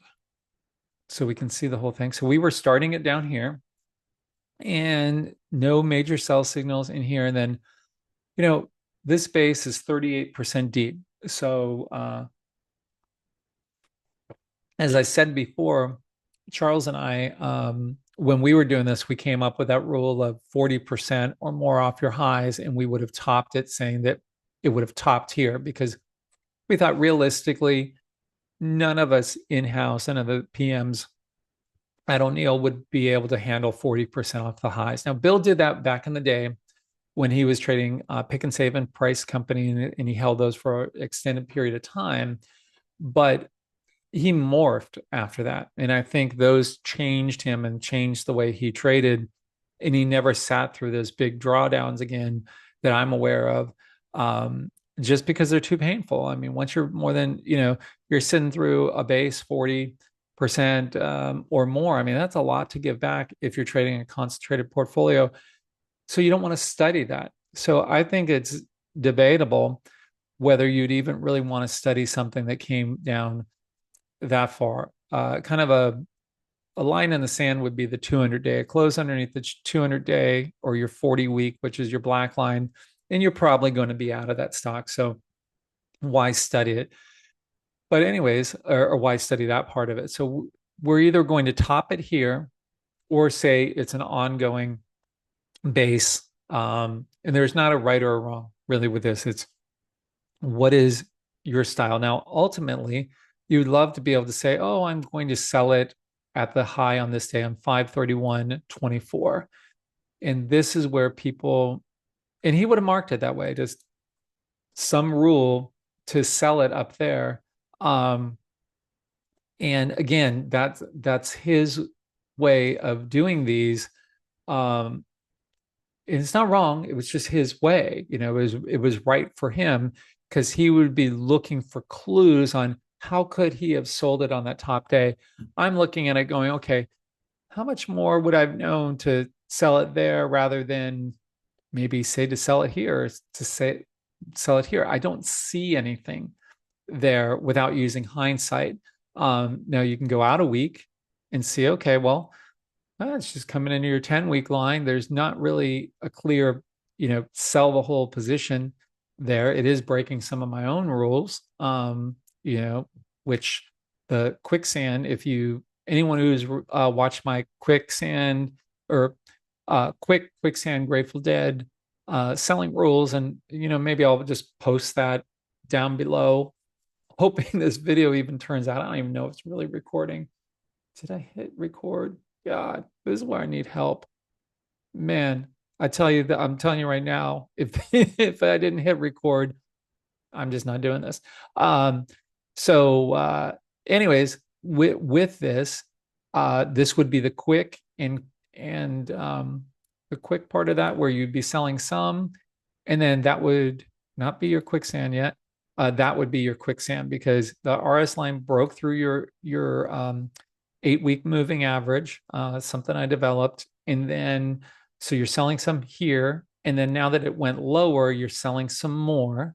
so we can see the whole thing. So we were starting it down here and no major sell signals in here. And then, this base is 38% deep. So as I said before, Charles and I, when we were doing this, we came up with that rule of 40% or more off your highs, and we would have topped it, saying that it would have topped here because we thought realistically, none of us in-house, none of the PMs at O'Neill would be able to handle 40% off the highs. Now, Bill did that back in the day when he was trading pick and save and price company, and he held those for an extended period of time. But he morphed after that. And I think those changed him and changed the way he traded. And he never sat through those big drawdowns again that I'm aware of, just because they're too painful. I mean, once you're more than, you're sitting through a base 40% or more. I mean, that's a lot to give back if you're trading a concentrated portfolio. So you don't want to study that. So I think it's debatable whether you'd even really want to study something that came down that far. Kind of a line in the sand would be the 200-day. A close underneath the 200-day or your 40-week, which is your black line, and you're probably going to be out of that stock. So why study it? But anyways, or why study that part of it? So we're either going to top it here or say it's an ongoing base. And there's not a right or a wrong really with this. It's what is your style. Now, ultimately, you'd love to be able to say, oh, I'm going to sell it at the high on this day on 531.24. And this is where people, and he would have marked it that way, just some rule to sell it up there. And again, that's his way of doing these. It's not wrong. It was just his way. It was right for him because he would be looking for clues on how could he have sold it on that top day. I'm looking at it going, okay, how much more would I've known to sell it there rather than maybe say to sell it here, to say sell it here? I don't see anything there without using hindsight. Now you can go out a week and see, okay, well, it's just coming into your 10-week line. There's not really a clear, sell the whole position there. It is breaking some of my own rules, which the quicksand, anyone who's watched my quicksand or quicksand Grateful Dead selling rules, and maybe I'll just post that down below, hoping this video even turns out. I don't even know if it's really recording. Did I hit record? God, this is where I need help. Man, I'm telling you right now, if if I didn't hit record, I'm just not doing this. Anyways, with this, this would be the quick and the quick part of that where you'd be selling some, and then that would not be your quicksand yet. That would be your quicksand because the RS line broke through your 8-week moving average, something I developed. And then, so you're selling some here. And then now that it went lower, you're selling some more.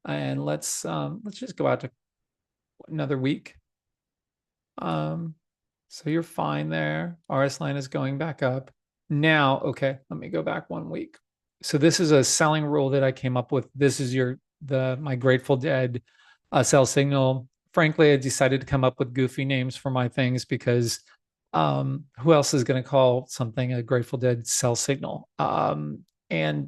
And let's just go out to another week. So you're fine there. RS line is going back up. Now, okay, let me go back 1 week. So this is a selling rule that I came up with. This is my Grateful Dead sell signal. Frankly, I decided to come up with goofy names for my things because who else is going to call something a Grateful Dead sell signal? And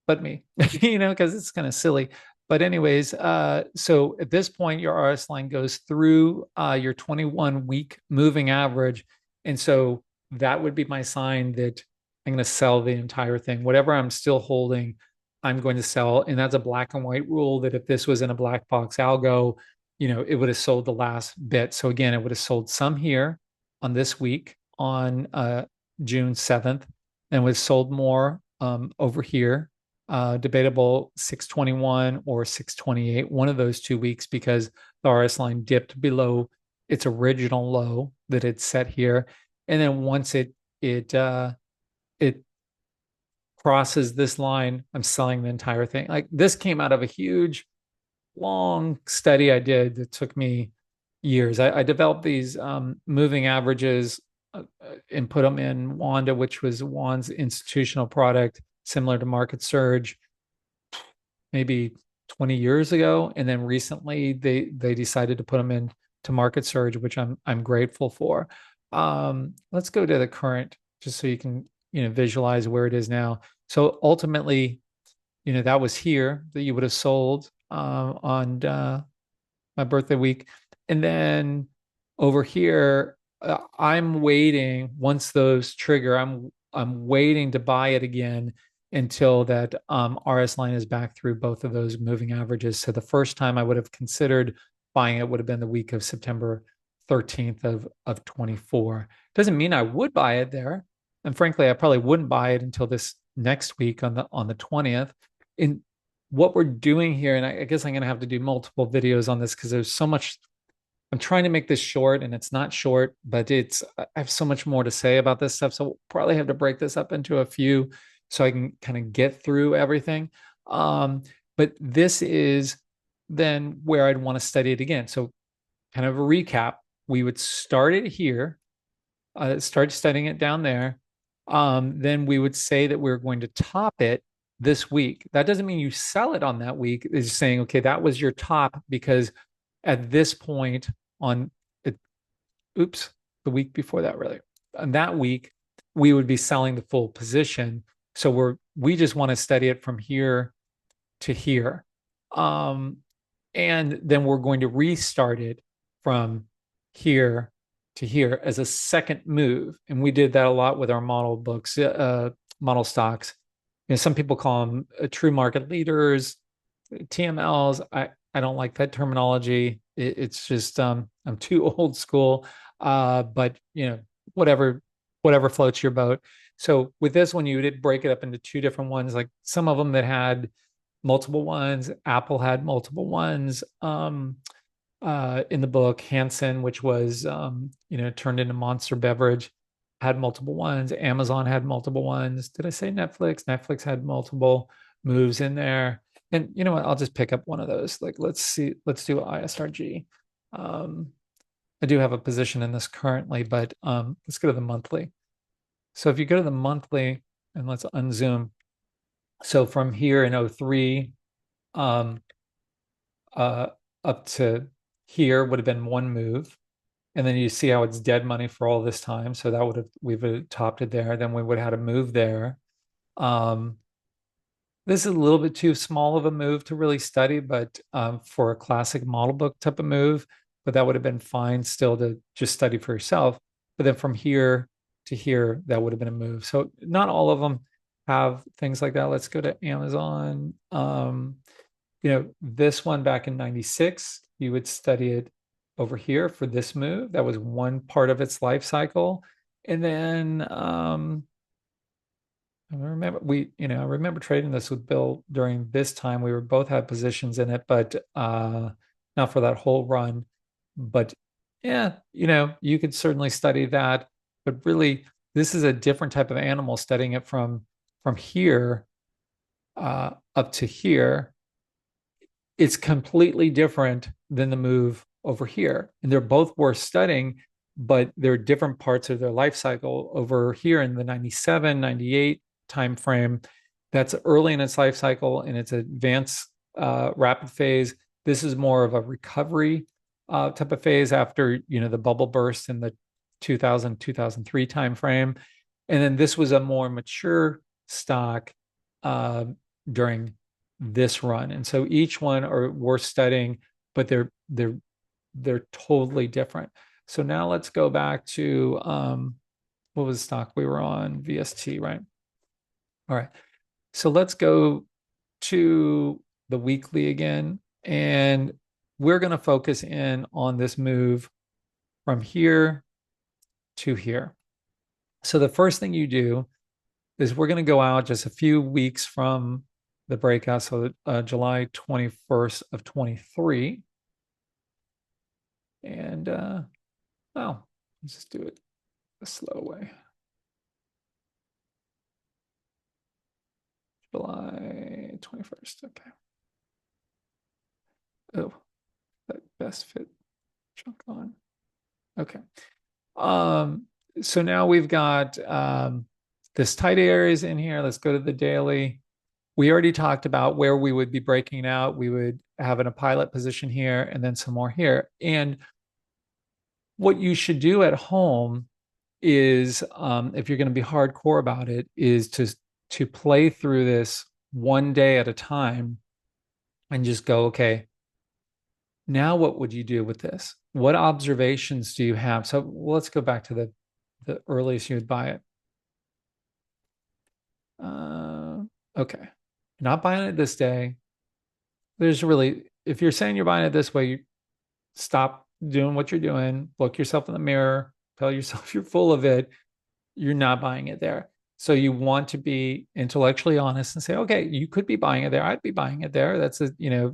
but me, because it's kind of silly. But anyways, so at this point, your RS line goes through your 21-week moving average, and so that would be my sign that I'm going to sell the entire thing. Whatever I'm still holding, I'm going to sell, and that's a black and white rule. That if this was in a black box algo, it would have sold the last bit. So again, it would have sold some here on this week on June 7th, and would have sold more over here, debatable 621 or 628, one of those 2 weeks, because the RS line dipped below its original low that it set here. And then once it crosses this line, I'm selling the entire thing. Like, this came out of a huge, long study I did that took me years. I developed these moving averages and put them in Wanda, which was Wanda's institutional product, similar to Market Surge, maybe 20 years ago. And then recently they decided to put them in to Market Surge, which I'm grateful for. Let's go to the current just so you can visualize where it is now. So ultimately, that was here that you would have sold on my birthday week. And then over here, I'm waiting. Once those trigger, I'm waiting to buy it again until that RS line is back through both of those moving averages. So the first time I would have considered buying it would have been the week of September 13th of 24. Doesn't mean I would buy it there. And frankly, I probably wouldn't buy it until this next week on the 20th. In what we're doing here, and I guess I'm going to have to do multiple videos on this because there's so much. I'm trying to make this short, and it's not short, but I have so much more to say about this stuff. So we'll probably have to break this up into a few so I can kind of get through everything. But this is then where I'd want to study it again. So kind of a recap, we would start it here, start studying it down there. Then we would say that we're going to top it this week. That doesn't mean you sell it on that week. It's saying, okay, that was your top, because at this point on it, oops, the week before that, really, on that week, we would be selling the full position. So we just want to study it from here to here. And then we're going to restart it from here to here as a second move. And we did that a lot with our model books, model stocks. Some people call them true market leaders, TMLs. I don't like that terminology. It's just I'm too old school. But whatever floats your boat. So with this one, you did break it up into two different ones. Like some of them that had multiple ones. Apple had multiple ones. In the book, Hansen, which was turned into Monster Beverage, had multiple ones. Amazon had multiple ones. Did I say Netflix? Netflix had multiple moves in there. And you know what? I'll just pick up one of those. Like, let's do ISRG. I do have a position in this currently, but let's go to the monthly. So if you go to the monthly, and let's unzoom. So from here in 03 up to here would have been one move. And then you see how it's dead money for all this time. So we would have topped it there. Then we would have had a move there. This is a little bit too small of a move to really study, but for a classic model book type of move, but that would have been fine still to just study for yourself. But then from here to here, that would have been a move. So not all of them have things like that. Let's go to Amazon. This one back in 96, you would study it over here for this move. That was one part of its life cycle. And then I remember trading this with Bill during this time. We were both had positions in it, but not for that whole run. But yeah, you could certainly study that. But really, this is a different type of animal, studying it from here up to here. It's completely different than the move over here. And they're both worth studying. but there are different parts of their life cycle. Over here in the 97, 98 time frame, that's early in its life cycle and its advanced rapid phase. This is more of a recovery type of phase after, the bubble burst in the 2000, 2003 time frame. And then this was a more mature stock uh, during this run. And so each one are worth studying, but they're totally different. So now let's go back to what was the stock we were on? VST, right? All right. So let's go to the weekly again. And we're going to focus in on this move from here to here. So the first thing you do is we're going to go out just a few weeks from the breakout. So July 21st of 23. And let's just do it a slow way. July 21st. Okay. Oh, that best fit chunk on. Okay. So now we've got this tight areas in here. Let's go to the daily. We already talked about where we would be breaking out. We would have in a pilot position here and then some more here. And what you should do at home is, if you're going to be hardcore about it, is to play through this one day at a time and just go, okay, now what would you do with this? What observations do you have? So let's go back to the earliest you would buy it. Okay. You're not buying it this day. If you're saying you're buying it this way, you stop doing what you're doing, look yourself in the mirror, tell yourself you're full of it. You're not buying it there. So you want to be intellectually honest and say, okay, you could be buying it there. I'd be buying it there. That's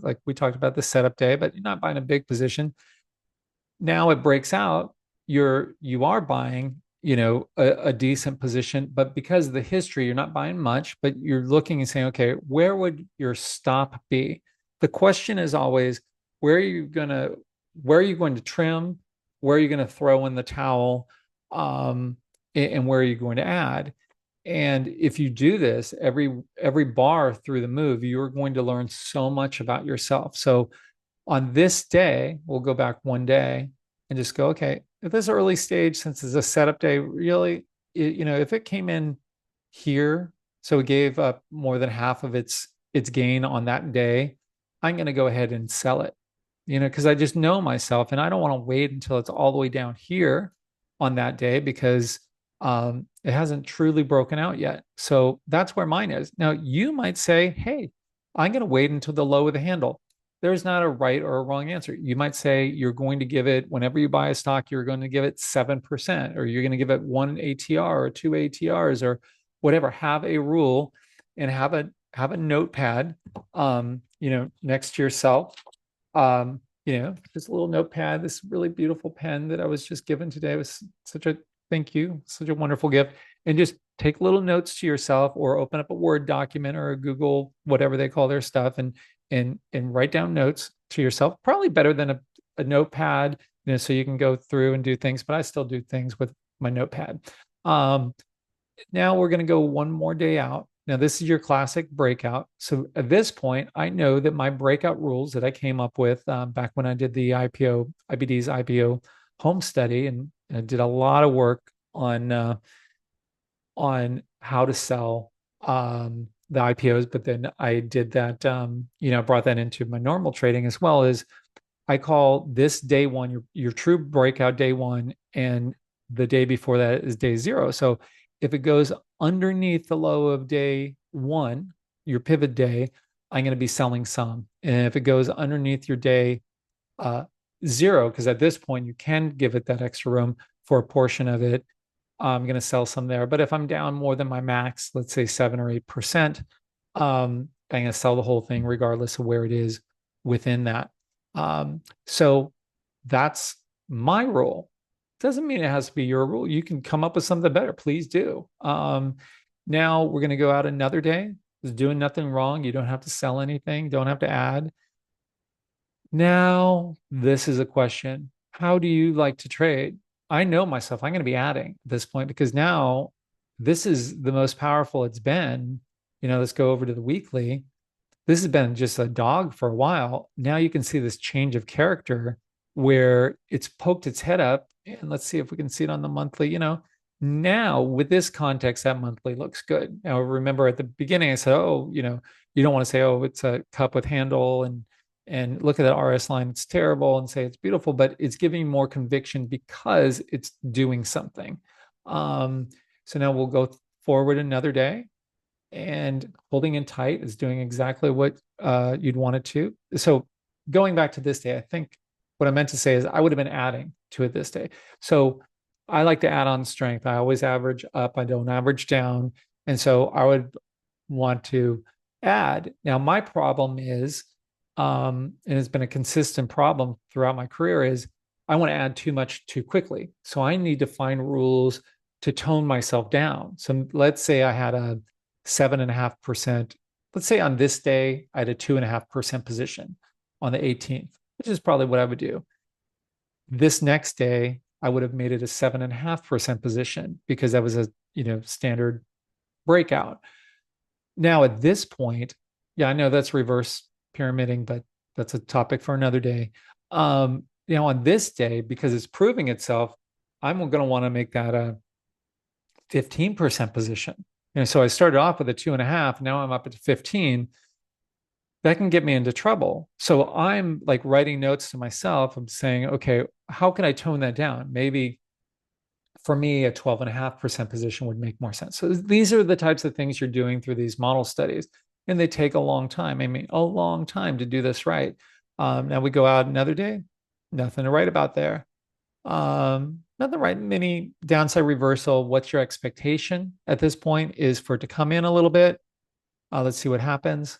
like we talked about the setup day, but you're not buying a big position. Now it breaks out, you are buying, a decent position, but because of the history, you're not buying much, but you're looking and saying, okay, where would your stop be? The question is always, where are you going to trim? Where are you going to throw in the towel? And where are you going to add? And if you do this every bar through the move, you're going to learn so much about yourself. So on this day, we'll go back one day and just go, okay, at this early stage, since it's a setup day, really, if it came in here, so it gave up more than half of its gain on that day, I'm going to go ahead and sell it, because I just know myself and I don't want to wait until it's all the way down here on that day because it hasn't truly broken out yet. So that's where mine is. Now, you might say, hey, I'm going to wait until the low of the handle. There's not a right or a wrong answer. You might say you're going to give it, whenever you buy a stock, you're going to give it 7%, or you're going to give it one ATR or two ATRs or whatever. Have a rule and have a notepad, next to yourself. Just a little notepad, this really beautiful pen that I was just given today. It was such a thank you, such a wonderful gift. And just take little notes to yourself or open up a Word document or a Google, whatever they call their stuff, and write down notes to yourself. Probably better than a notepad, so you can go through and do things, but I still do things with my notepad. Now we're going to go one more day out. Now, this is your classic breakout. So at this point, I know that my breakout rules that I came up with back when I did the IBD's IPO home study, and I did a lot of work on how to sell the IPOs, but then I did that, brought that into my normal trading as well. As I call this day one, your true breakout day one, and the day before that is day zero. So if it goes underneath the low of day one, your pivot day, I'm going to be selling some. And if it goes underneath your day zero, because at this point you can give it that extra room for a portion of it, I'm going to sell some there. But if I'm down more than my max, let's say 7 or 8%, I'm going to sell the whole thing regardless of where it is within that. So that's my rule. Doesn't mean it has to be your rule. You can come up with something better. Please do. Now we're going to go out another day. It's doing nothing wrong. You don't have to sell anything. Don't have to add. Now, this is a question. How do you like to trade? I know myself, I'm going to be adding at this point because now this is the most powerful it's been. Let's go over to the weekly. This has been just a dog for a while. Now you can see this change of character where it's poked its head up. And let's see if we can see it on the monthly. Now with this context, that monthly looks good. Now, remember at the beginning, I said, oh, you don't want to say, oh, it's a cup with handle and look at that RS line, it's terrible, and say it's beautiful, but it's giving more conviction because it's doing something. So now we'll go forward another day, and holding in tight is doing exactly what you'd want it to. So going back to this day, I think what I meant to say is I would have been adding to it this day. So I like to add on strength. I always average up. I don't average down. And so I would want to add. Now, my problem is, and it's been a consistent problem throughout my career, is I want to add too much too quickly. So I need to find rules to tone myself down. So let's say I had a 7.5%. Let's say on this day, I had a 2.5% position on the 18th, which is probably what I would do. This next day, I would have made it a 7.5% position because that was a standard breakout. Now at this point, yeah, I know that's reverse pyramiding, but that's a topic for another day. On this day, because it's proving itself, I'm going to want to make that a 15% position. So I started off with a 2.5. Now I'm up at 15. That can get me into trouble. So I'm like writing notes to myself. I'm saying, okay, how can I tone that down? Maybe for me, a 12.5% position would make more sense. So these are the types of things you're doing through these model studies, and they take a long time. I mean, a long time to do this right. Now we go out another day, nothing to write about there. Nothing right. Mini downside reversal. What's your expectation at this point is for it to come in a little bit. Let's see what happens.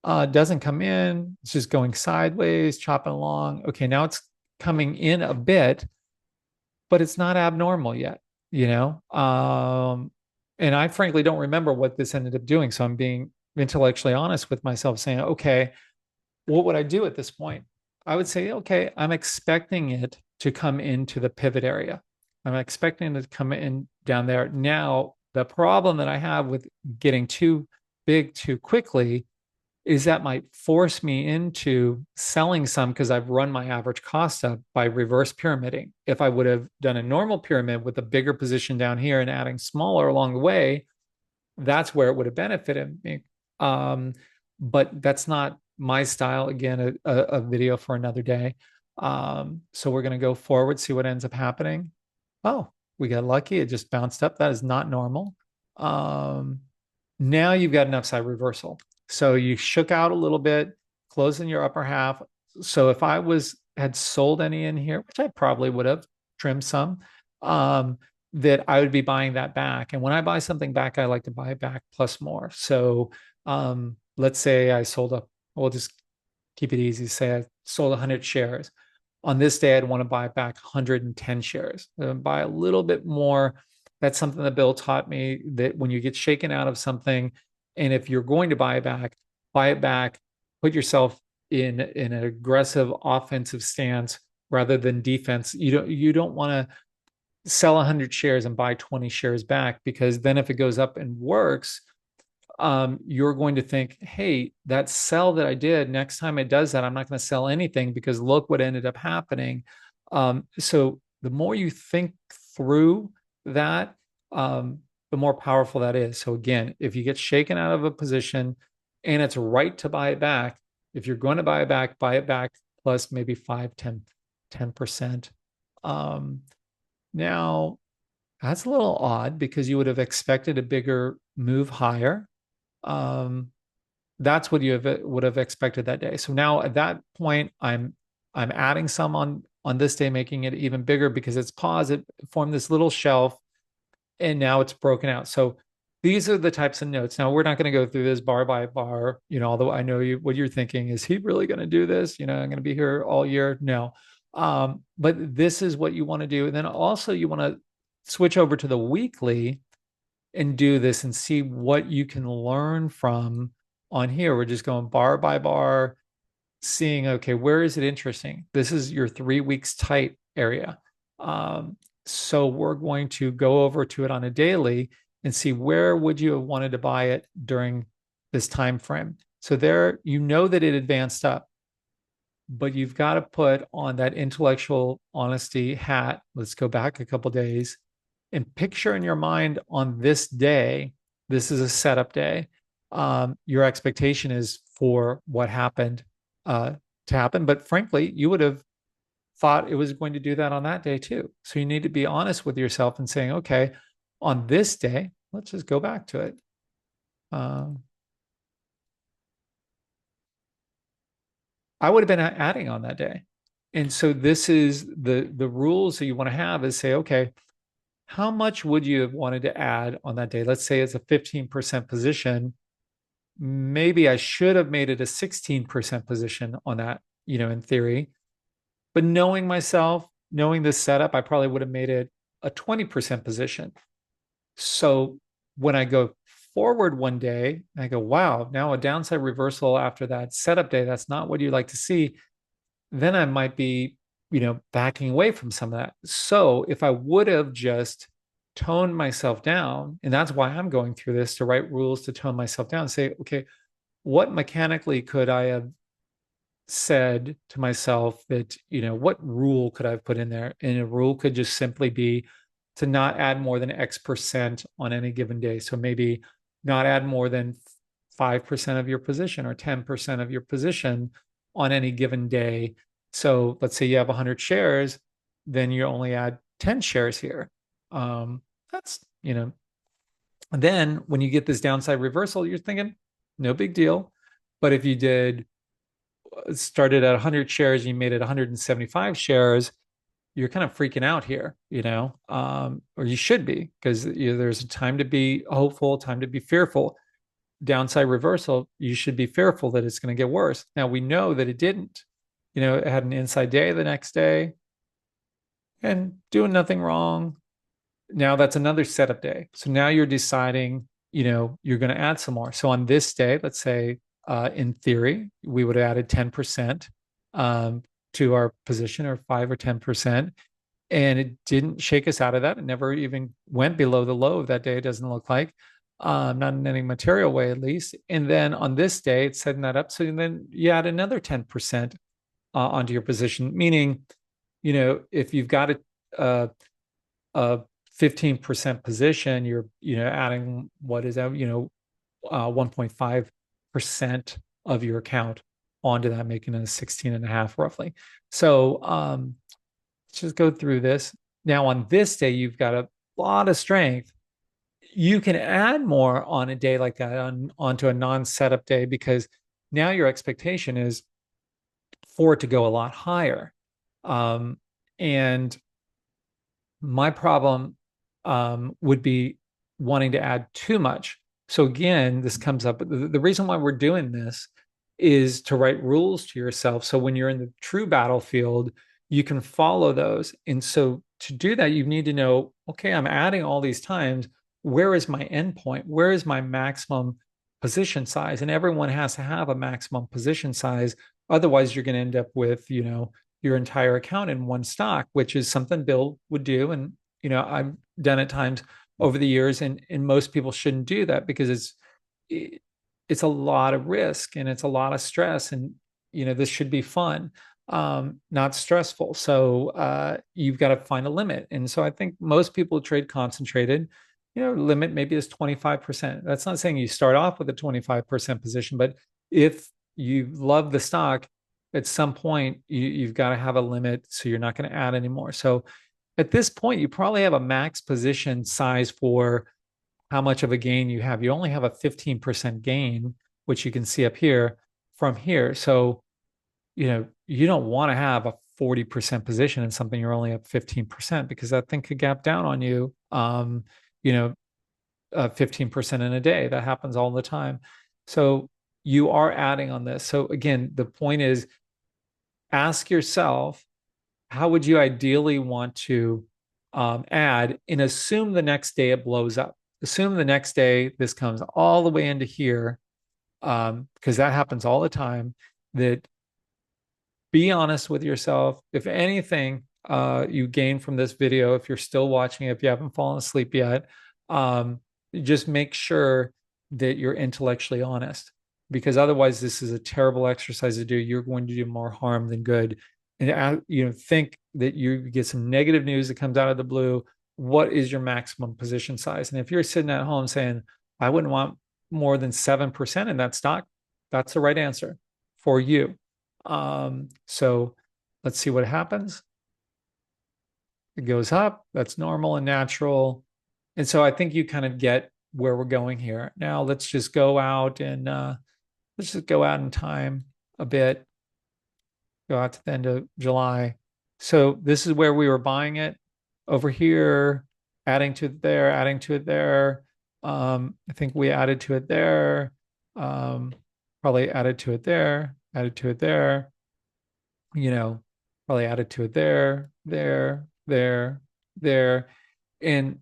Doesn't come in. It's just going sideways, chopping along. Okay, now it's coming in a bit, but it's not abnormal yet, and I frankly don't remember what this ended up doing. So I'm being intellectually honest with myself, saying, okay, what would I do at this point? I would say, okay, I'm expecting it to come into the pivot area. I'm expecting it to come in down there. Now, the problem that I have with getting too big too quickly is that might force me into selling some because I've run my average cost up by reverse pyramiding. If I would have done a normal pyramid with a bigger position down here and adding smaller along the way, that's where it would have benefited me. But that's not my style. Again, a video for another day. So we're going to go forward, see what ends up happening. Oh, we got lucky. It just bounced up. That is not normal. Now you've got an upside reversal. So you shook out a little bit, closing your upper half. So if I had sold any in here, which I probably would have trimmed some, that I would be buying that back. And when I buy something back, I like to buy it back plus more. So let's say I sold up, we'll just keep it easy. Say I sold 100 shares. On this day, I'd want to buy back 110 shares, buy a little bit more. That's something that Bill taught me, that when you get shaken out of something, and if you're going to buy it back, put yourself in an aggressive offensive stance rather than defense. You don't want to sell 100 shares and buy 20 shares back, because then if it goes up and works, you're going to think, hey, that sell that I did, next time it does that, I'm not going to sell anything because look what ended up happening. So the more you think through that, the more powerful that is. So again, if you get shaken out of a position and it's right to buy it back, if you're going to buy it back plus maybe 5, 10%. Now, that's a little odd because you would have expected a bigger move higher. That's what you would have expected that day. So now at that point, I'm adding some on this day, making it even bigger because it's paused. It formed this little shelf, and now it's broken out. So these are the types of notes. Now we're not going to go through this bar by bar, although I know what you're thinking, is he really going to do this? I'm going to be here all year. No. But this is what you want to do. And then also you want to switch over to the weekly and do this and see what you can learn from on here. We're just going bar by bar, seeing, okay, where is it interesting? This is your 3 weeks tight area. Um, so we're going to go over to it on a daily and see where would you have wanted to buy it during this time frame. So there, you know that it advanced up, but you've got to put on that intellectual honesty hat. Let's go back a couple days and picture in your mind on this day, this is a setup day. Your expectation is for what happened to happen. But frankly, you would have thought it was going to do that on that day too. So you need to be honest with yourself and saying, okay, on this day, let's just go back to it. Um, I would have been adding on that day. And so this is the rules that you want to have is say, okay, how much would you have wanted to add on that day? Let's say it's a 15% position. Maybe I should have made it a 16% position on that, in theory. But knowing myself, knowing this setup, I probably would have made it a 20% position. So when I go forward one day, I go, wow, now a downside reversal after that setup day, that's not what you like to see. Then I might be, backing away from some of that. So if I would have just toned myself down, and that's why I'm going through this to write rules to tone myself down, say, okay, what mechanically could I have said to myself that, what rule could I have put in there? And a rule could just simply be to not add more than X% on any given day. So maybe not add more than 5% of your position or 10% of your position on any given day. So let's say you have 100 shares, then you only add 10 shares here. That's, then when you get this downside reversal, you're thinking, no big deal. But if you did started at 100 shares, you made it 175 shares, you're kind of freaking out here, or you should be, because there's a time to be hopeful, time to be fearful. Downside reversal, you should be fearful that it's going to get worse. Now we know that it didn't. It had an inside day the next day and doing nothing wrong. Now that's another setup day. So now you're deciding, you're going to add some more. So on this day, let's say, in theory, we would have added 10% to our position, or 5 or 10%. And it didn't shake us out of that. It never even went below the low of that day. It doesn't look like, not in any material way, at least. And then on this day, it's setting that up. So then you add another 10% onto your position, meaning, if you've got a 15% position, you're, adding, what is that, 1.5% of your account onto that, making it a 16 and a half roughly. So let's just go through this. Now on this day, you've got a lot of strength. You can add more on a day like that onto a non-setup day, because now your expectation is for it to go a lot higher. And my problem would be wanting to add too much. So again, this comes up. The reason why we're doing this is to write rules to yourself. So when you're in the true battlefield, you can follow those. And so to do that, you need to know, okay, I'm adding all these times. Where is my endpoint? Where is my maximum position size? And everyone has to have a maximum position size. Otherwise, you're going to end up with, your entire account in one stock, which is something Bill would do. And, I've done it times over the years, and most people shouldn't do that, because it's a lot of risk and it's a lot of stress, and this should be fun, not stressful. So you've got to find a limit. And so I think most people trade concentrated. Limit maybe is 25%. That's not saying you start off with a 25% position, but if you love the stock, at some point you've got to have a limit, so you're not going to add anymore. So at this point, you probably have a max position size for how much of a gain you have. You only have a 15% gain, which you can see up here from here. So, you don't want to have a 40% position in something you're only up 15%, because that thing could gap down on you, you know, 15% in a day. That happens all the time. So you are adding on this. So again, the point is, ask yourself, how would you ideally want to add, and assume the next day it blows up. Assume the next day this comes all the way into here, because that happens all the time. That, be honest with yourself. If anything, you gain from this video, if you're still watching it, if you haven't fallen asleep yet, um, just make sure that you're intellectually honest, because otherwise this is a terrible exercise to do. You're going to do more harm than good. And think that you get some negative news that comes out of the blue. What is your maximum position size? And if you're sitting at home saying, I wouldn't want more than 7% in that stock, that's the right answer for you. So let's see what happens. It goes up. That's normal and natural. And so I think you kind of get where we're going here. Now let's just go out and let's just go out in time a bit, go out to the end of July. So this is where we were buying it over here, adding to it there, adding to it there. I think we added to it there. Probably added to it there, added to it there, probably added to it there, there. And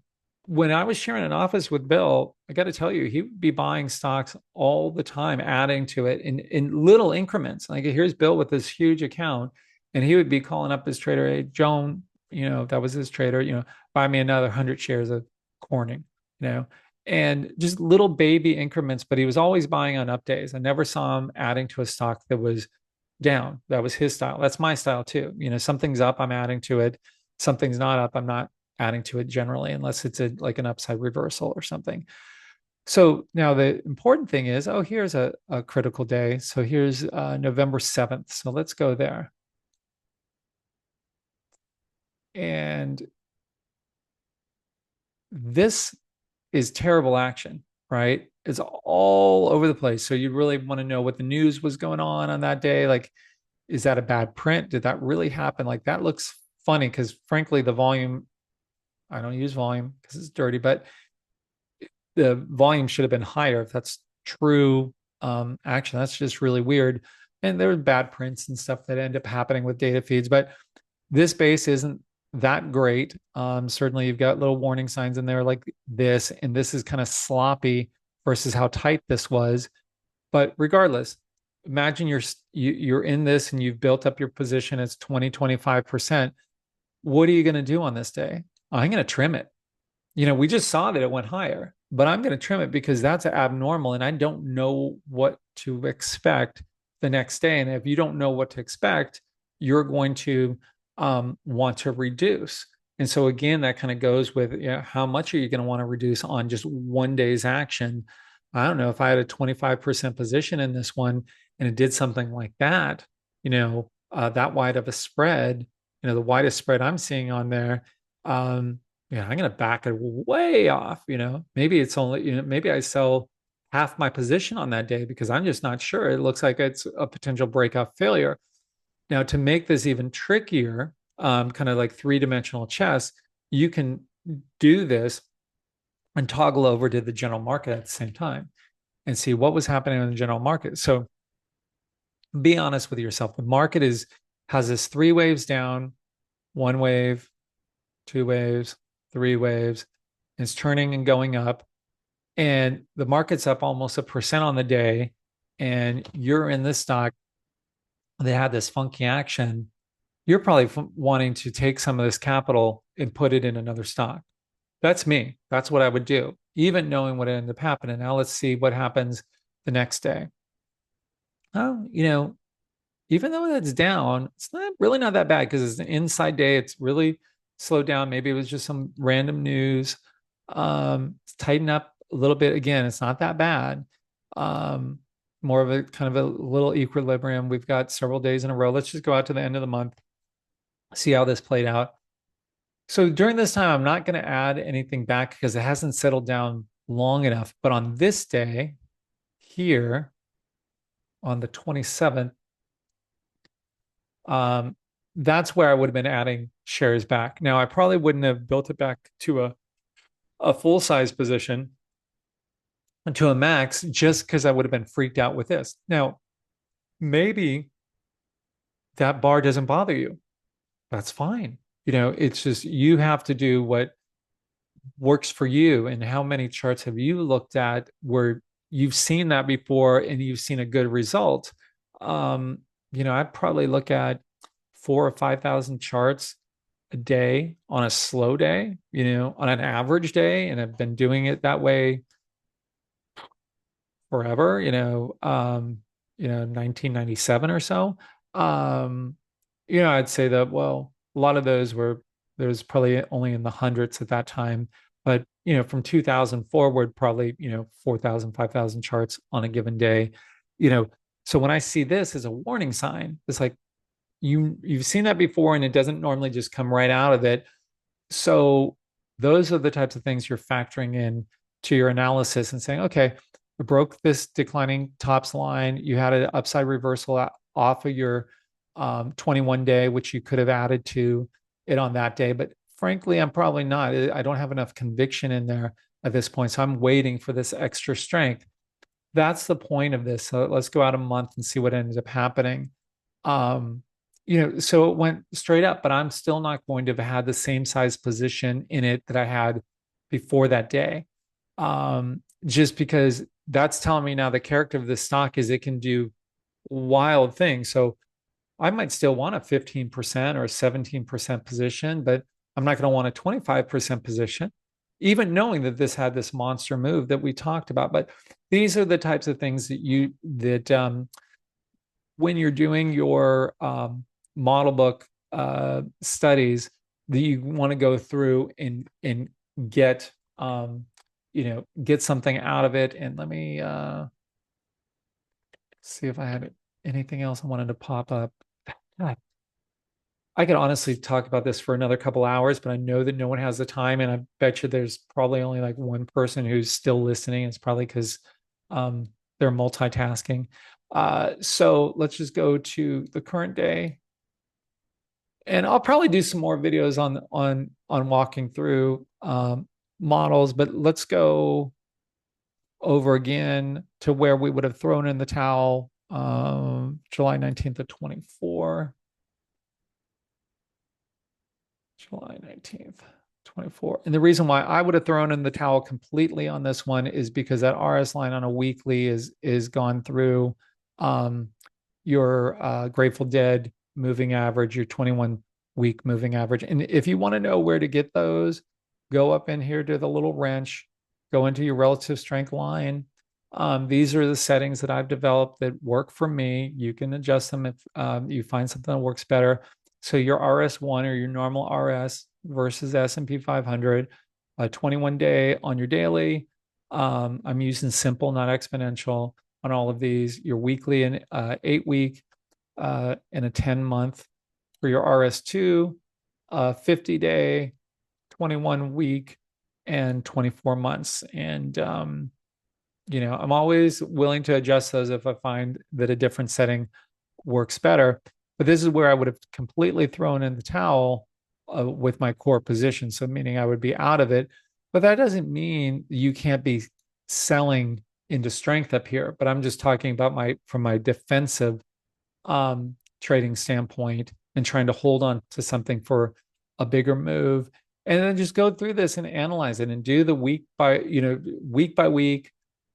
when I was sharing an office with Bill, I got to tell you, he would be buying stocks all the time, adding to it in little increments. Like here's Bill with this huge account, and he would be calling up his trader, hey, Joan, that was his trader, buy me another 100 shares of Corning, and just little baby increments, but he was always buying on up days. I never saw him adding to a stock that was down. That was his style. That's my style too. Something's up, I'm adding to it. Something's not up, I'm not adding to it generally, unless it's like an upside reversal or something. So now the important thing is, here's a critical day. So here's November 7th. So let's go there. And this is terrible action, right? It's all over the place. So you really want to know what the news was going on that day. Like, is that a bad print? Did that really happen? Like, that looks funny because, frankly, the volume, I don't use volume because it's dirty, but the volume should have been higher if that's true action. That's just really weird. And there are bad prints and stuff that end up happening with data feeds, but this base isn't that great. Certainly, you've got little warning signs in there like this, and this is kind of sloppy versus how tight this was. But regardless, imagine you're in this and you've built up your position. It's 20-25%. What are you going to do on this day? I'm going to trim it. We just saw that it went higher, but I'm going to trim it because that's abnormal, and I don't know what to expect the next day. And if you don't know what to expect, you're going to want to reduce. And so again, that kind of goes with how much are you going to want to reduce on just one day's action? I don't know if I had a 25% position in this one and it did something like that, that wide of a spread, the widest spread I'm seeing on there. I'm going to back it way off, maybe it's only, maybe I sell half my position on that day because I'm just not sure. It looks like it's a potential breakout failure. Now, to make this even trickier, kind of like three-dimensional chess, you can do this and toggle over to the general market at the same time and see what was happening in the general market. So be honest with yourself. The market has this 3 waves down, 1 wave, 2 waves, 3 waves. It's turning and going up. And the market's up almost 1% on the day. And you're in this stock that had this funky action. You're probably wanting to take some of this capital and put it in another stock. That's me. That's what I would do, even knowing what ended up happening. Now let's see what happens the next day. Oh, even though that's down, it's not really not that bad because it's an inside day. It's really slowed down. Maybe it was just some random news. It's tightened up a little bit. Again, it's not that bad. More of a kind of a little equilibrium. We've got several days in a row. Let's just go out to the end of the month, see how this played out. So during this time, I'm not going to add anything back because it hasn't settled down long enough. But on this day here, on the 27th, that's where I would have been adding shares back. Now, I probably wouldn't have built it back to a full size position to a max just because I would have been freaked out with this. Now, maybe that bar doesn't bother you. That's fine. It's just you have to do what works for you. And how many charts have you looked at where you've seen that before and you've seen a good result? I'd probably look at 4,000 or 5,000 charts a day on a slow day, on an average day, and I've been doing it that way forever, 1997 or so. Um, I'd say that, well, a lot of those were, there was probably only in the hundreds at that time. But, from 2000 forward, probably, 4,000, 5,000 charts on a given day, you know. So when I see this as a warning sign, it's like you've seen that before and it doesn't normally just come right out of it. So those are the types of things you're factoring in to your analysis and saying, okay, I broke this declining tops line. You had an upside reversal off of your 21 day, which you could have added to it on that day. But frankly, I'm probably not. I don't have enough conviction in there at this point. So I'm waiting for this extra strength. That's the point of this. So let's go out a month and see what ends up happening. Um, so it went straight up, but I'm still not going to have had the same size position in it that I had before that day. Just because that's telling me now the character of the stock is it can do wild things. So I might still want a 15% or a 17% position, but I'm not going to want a 25% position, even knowing that this had this monster move that we talked about. But these are the types of things that when you're doing your model book studies, that you want to go through and get get something out of it. And let me see if I had anything else I wanted to pop up. God, I could honestly talk about this for another couple hours, but I know that no one has the time, and I bet you there's probably only like one person who's still listening. It's probably because um, they're multitasking. So let's just go to the current day, and I'll probably do some more videos on walking through models. But let's go over again to where we would have thrown in the towel, July 19th of 24. July 19th, 24. And the reason why I would have thrown in the towel completely on this one is because that RS line on a weekly is gone through your Grateful Dead moving average, your 21-week moving average. And if you want to know where to get those, go up in here to the little wrench, go into your relative strength line. These are the settings that I've developed that work for me. You can adjust them if you find something that works better. So your RS1 or your normal RS versus S&P 500, a 21 day on your daily. I'm using simple, not exponential on all of these. Your weekly and 8-week and a 10-month for your RS2, 50 day, 21 week, and 24 months. And I'm always willing to adjust those if I find that a different setting works better. But this is where I would have completely thrown in the towel with my core position. So meaning I would be out of it. But that doesn't mean you can't be selling into strength up here. But I'm just talking about from my defensive trading standpoint and trying to hold on to something for a bigger move. And then just go through this and analyze it and do the week by week,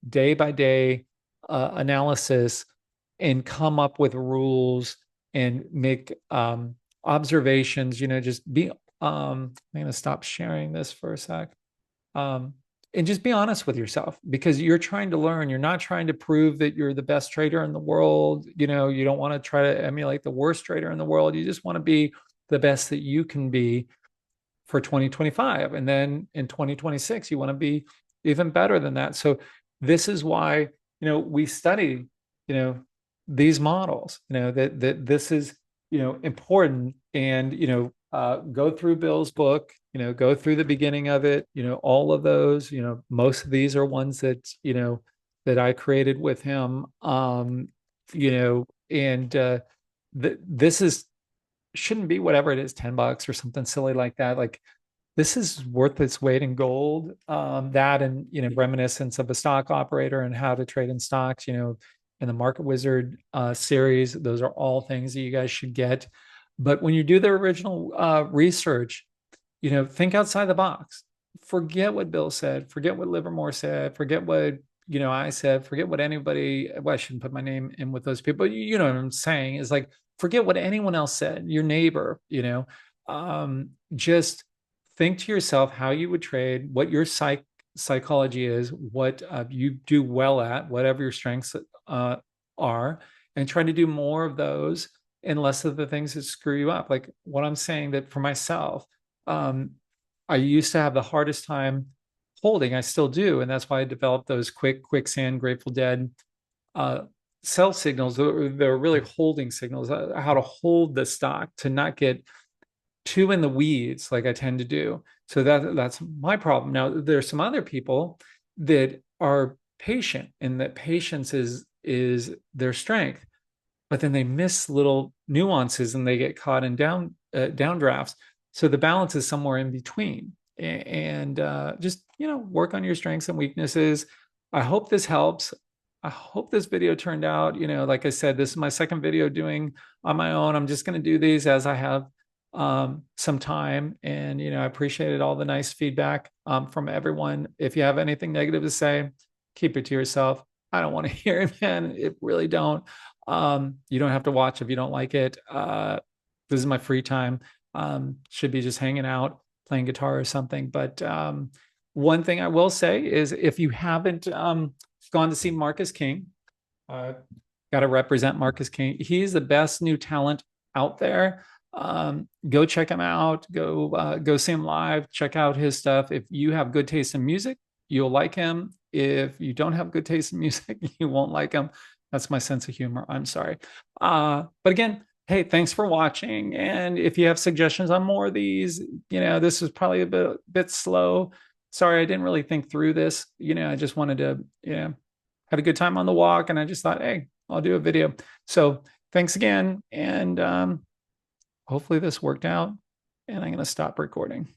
day by day analysis, and come up with rules and make observations. Just be I'm going to stop sharing this for a sec. And just be honest with yourself, because you're trying to learn. You're not trying to prove that you're the best trader in the world. You don't want to try to emulate the worst trader in the world. You just want to be the best that you can be for 2025. And then in 2026, you want to be even better than that. So this is why, we study, these models, that this is, important. And, go through Bill's book, go through the beginning of it, all of those, most of these are ones that, that I created with him. And this is shouldn't be whatever it is, $10 or something silly like that. Like, this is worth its weight in gold. That and reminiscence of a stock operator and how to trade in stocks, in the Market Wizard series. Those are all things that you guys should get. But when you do the original research, think outside the box. Forget what Bill said. Forget what Livermore said. Forget what I said. Forget what anybody. Well, I shouldn't put my name in with those people. You know what I'm saying? Is like, forget what anyone else said. Your neighbor. just think to yourself how you would trade, what your psychology is, what you do well at, whatever your strengths uh, are, and try to do more of those and less of the things that screw you up. Like what I'm saying that for myself, um, I used to have the hardest time holding. I still do, and that's why I developed those quicksand, Grateful Dead uh, sell signals. They're really holding signals, how to hold the stock to not get too in the weeds like I tend to do. So that's my problem. Now there's some other people that are patient, and that patience is their strength, but then they miss little nuances and they get caught in downdrafts. So the balance is somewhere in between, and just work on your strengths and weaknesses. I hope this helps. I hope this video turned out. Like I said, this is my second video doing on my own. I'm just going to do these as I have some time, and I appreciated all the nice feedback from everyone. If you have anything negative to say, keep it to yourself. I don't want to hear it, man. It really don't. You don't have to watch if you don't like it. This is my free time. Should be just hanging out, playing guitar or something. But one thing I will say is if you haven't gone to see Marcus King, uh, got to represent Marcus King. He's the best new talent out there. Go check him out. Go see him live. Check out his stuff. If you have good taste in music, you'll like him. If you don't have good taste in music, you won't like him. That's my sense of humor. I'm sorry. But again, hey, thanks for watching. And if you have suggestions on more of these, this was probably a bit slow. Sorry, I didn't really think through this. I just wanted to, have a good time on the walk. And I just thought, hey, I'll do a video. So thanks again. And hopefully this worked out. And I'm going to stop recording.